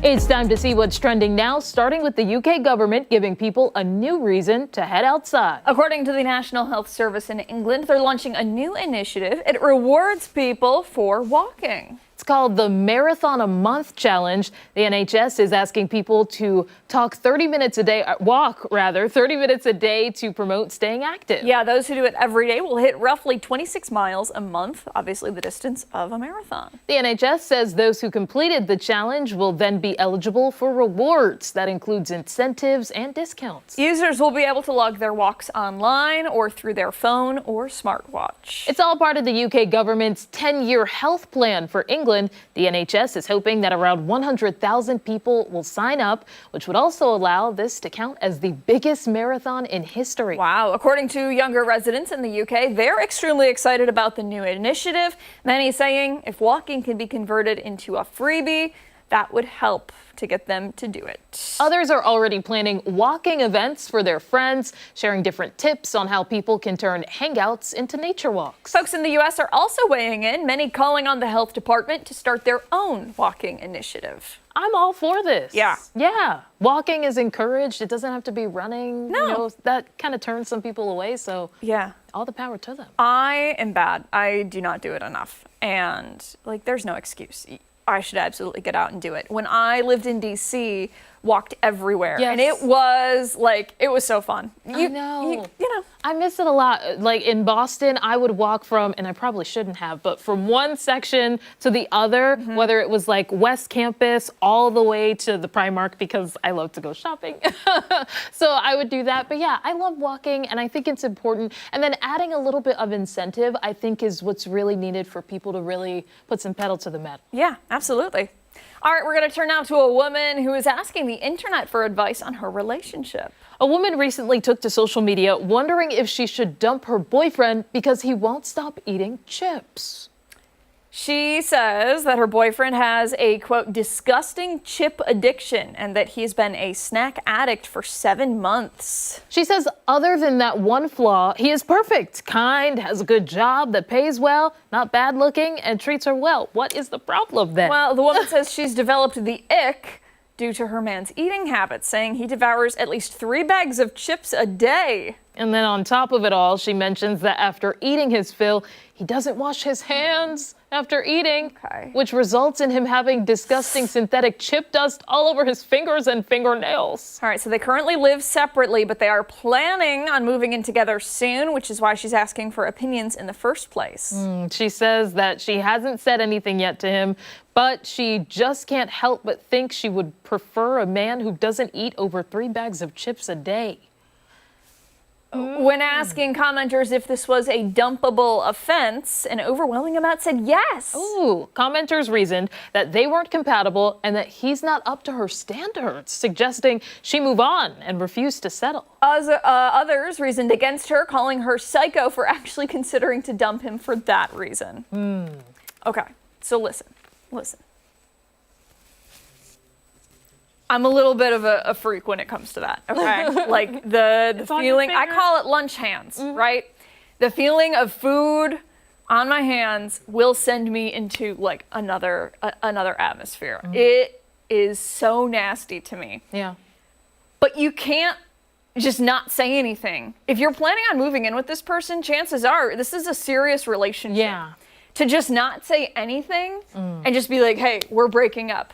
It's time to see what's trending now, starting with the UK government giving people a new reason to head outside. According to the National Health Service in England, they're launching a new initiative. It rewards people for walking. It's called the Marathon a Month Challenge. The NHS is asking people to walk 30 minutes a day to promote staying active. Yeah, those who do it every day will hit roughly 26 miles a month, obviously the distance of a marathon. The NHS says those who completed the challenge will then be eligible for rewards. That includes incentives and discounts. Users will be able to log their walks online or through their phone or smartwatch. It's all part of the UK government's 10-year health plan for England. The NHS is hoping that around 100,000 people will sign up, which would also allow this to count as the biggest marathon in history. Wow. According to younger residents in the UK, they're extremely excited about the new initiative. Many saying if walking can be converted into a freebie, that would help to get them to do it. Others are already planning walking events for their friends, sharing different tips on how people can turn hangouts into nature walks. Folks in the U.S. are also weighing in, many calling on the health department to start their own walking initiative. I'm all for this. Yeah. Yeah. Walking is encouraged. It doesn't have to be running. No. You know, that kind of turns some people away. So yeah, all the power to them. I am bad. I do not do it enough. And there's no excuse. I should absolutely get out and do it. When I lived in DC, walked everywhere. Yes. And it was so fun. I know. You know. I miss it a lot. Like in Boston, I would walk from, and I probably shouldn't have, but from one section to the other, whether it was like West Campus all the way to the Primark because I love to go shopping. So I would do that. But yeah, I love walking and I think it's important. And then adding a little bit of incentive, I think is what's really needed for people to really put some pedal to the metal. Yeah, absolutely. All right, we're going to turn now to a woman who is asking the internet for advice on her relationship. A woman recently took to social media wondering if she should dump her boyfriend because he won't stop eating chips. She says that her boyfriend has a, quote, disgusting chip addiction and that he's been a snack addict for 7 months. She says other than that one flaw, he is perfect, kind, has a good job that pays well, not bad looking, and treats her well. What is the problem then? Well, the woman says she's developed the ick due to her man's eating habits, saying he devours at least 3 bags of chips a day. And then on top of it all, she mentions that after eating his fill, he doesn't wash his hands after eating, which results in him having disgusting synthetic chip dust all over his fingers and fingernails. All right, so they currently live separately, but they are planning on moving in together soon, which is why she's asking for opinions in the first place. She says that she hasn't said anything yet to him, but she just can't help but think she would prefer a man who doesn't eat over 3 bags of chips a day. When asking commenters if this was a dumpable offense, an overwhelming amount said yes. Ooh, commenters reasoned that they weren't compatible and that he's not up to her standards, suggesting she move on and refuse to settle. Others reasoned against her, calling her psycho for actually considering to dump him for that reason. Okay, so listen. I'm a little bit of a freak when it comes to that, okay? Like the feeling, I call it lunch hands, right? The feeling of food on my hands will send me into like another atmosphere. It is so nasty to me. Yeah. But you can't just not say anything. If you're planning on moving in with this person, chances are this is a serious relationship. Yeah. To just not say anything and just be like, hey, we're breaking up.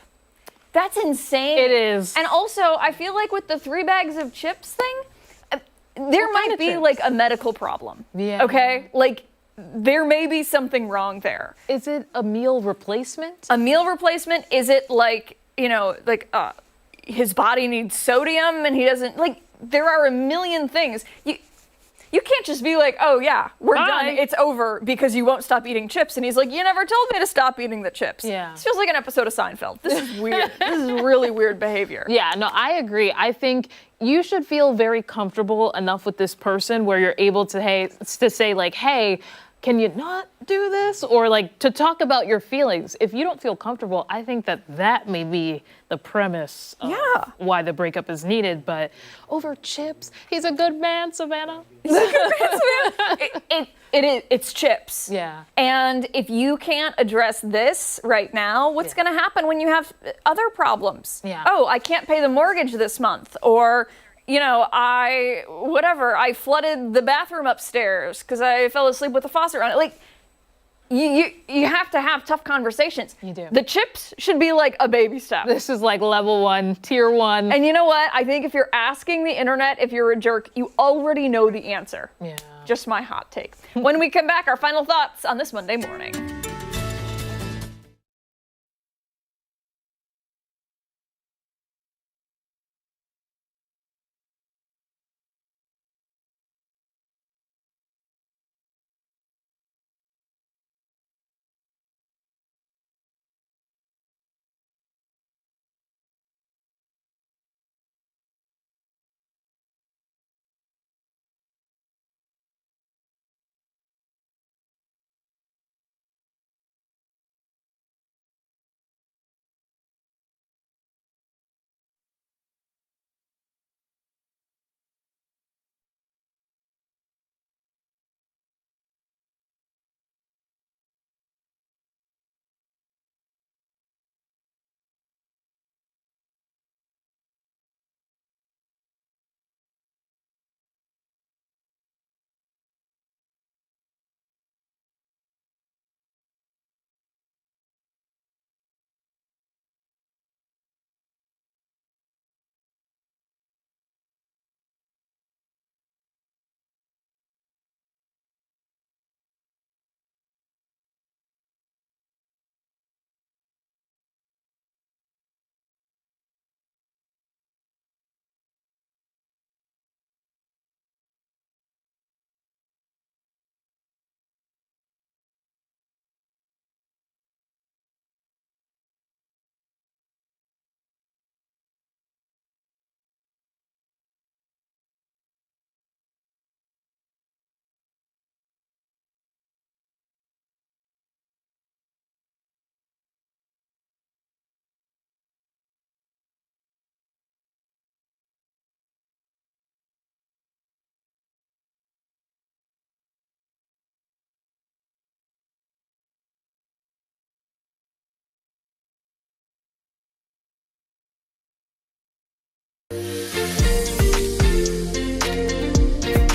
That's insane. It is. And also, I feel like with the 3 bags of chips thing, there might be like a medical problem. Yeah. Okay? Like, there may be something wrong there. Is it a meal replacement? A meal replacement? Is it like, his body needs sodium and he doesn't, like, there are a million things. You can't just be like, oh yeah, we're done, it's over because you won't stop eating chips. And he's like, you never told me to stop eating the chips. Yeah. This feels like an episode of Seinfeld. This is weird. This is really weird behavior. Yeah, no, I agree. I think you should feel very comfortable enough with this person where you're able to say like, hey, can you not do this? Or like to talk about your feelings. If you don't feel comfortable, I think that may be the premise of why the breakup is needed. But over chips, he's a good man, Savannah. He's a good man, Savannah. It's chips. Yeah. And if you can't address this right now, what's going to happen when you have other problems? Yeah. Oh, I can't pay the mortgage this month, or I flooded the bathroom upstairs because I fell asleep with the faucet on it. Like, you have to have tough conversations. You do. The chips should be like a baby step. This is like level 1, tier 1. And you know what? I think if you're asking the internet if you're a jerk, you already know the answer. Yeah. Just my hot take. When we come back, our final thoughts on this Monday morning.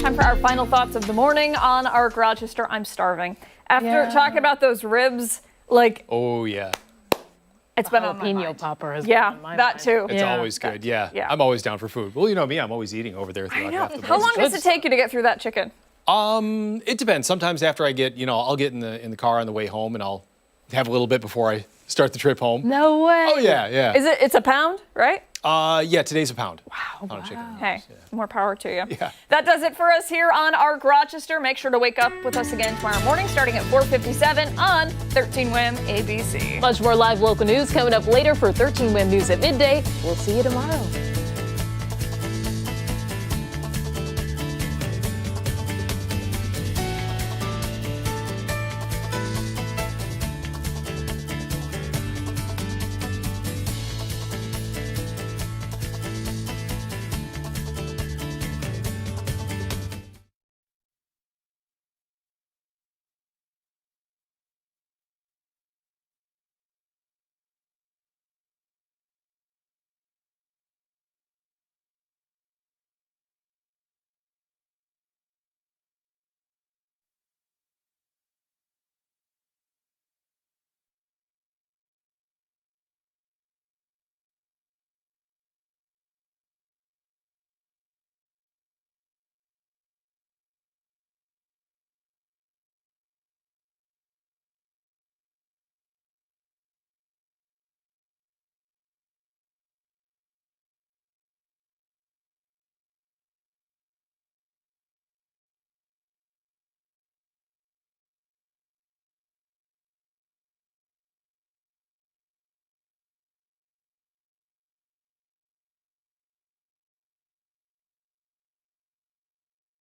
Time for our final thoughts of the morning on ARC Rochester. I'm starving. After talking about those ribs, like, Oh, yeah. it's been on my Jalapeno mind. popper has been on my that mind. too. It's always good, yeah. yeah. I'm always down for food. Well, you know me, I'm always eating over there I throughout know. half the How long morning. does it take you to get through that chicken? It depends. Sometimes after I get, I'll get in the car on the way home and I'll have a little bit before I start the trip home. No way. Oh, yeah. It's a pound, right? Yeah, today's a pound. Wow. Pound of chicken. Hey, more power to you. Yeah. That does it for us here on ARC Rochester. Make sure to wake up with us again tomorrow morning starting at 4:57 on 13 WIM ABC. Much more live local news coming up later for 13 WIM News at midday. We'll see you tomorrow.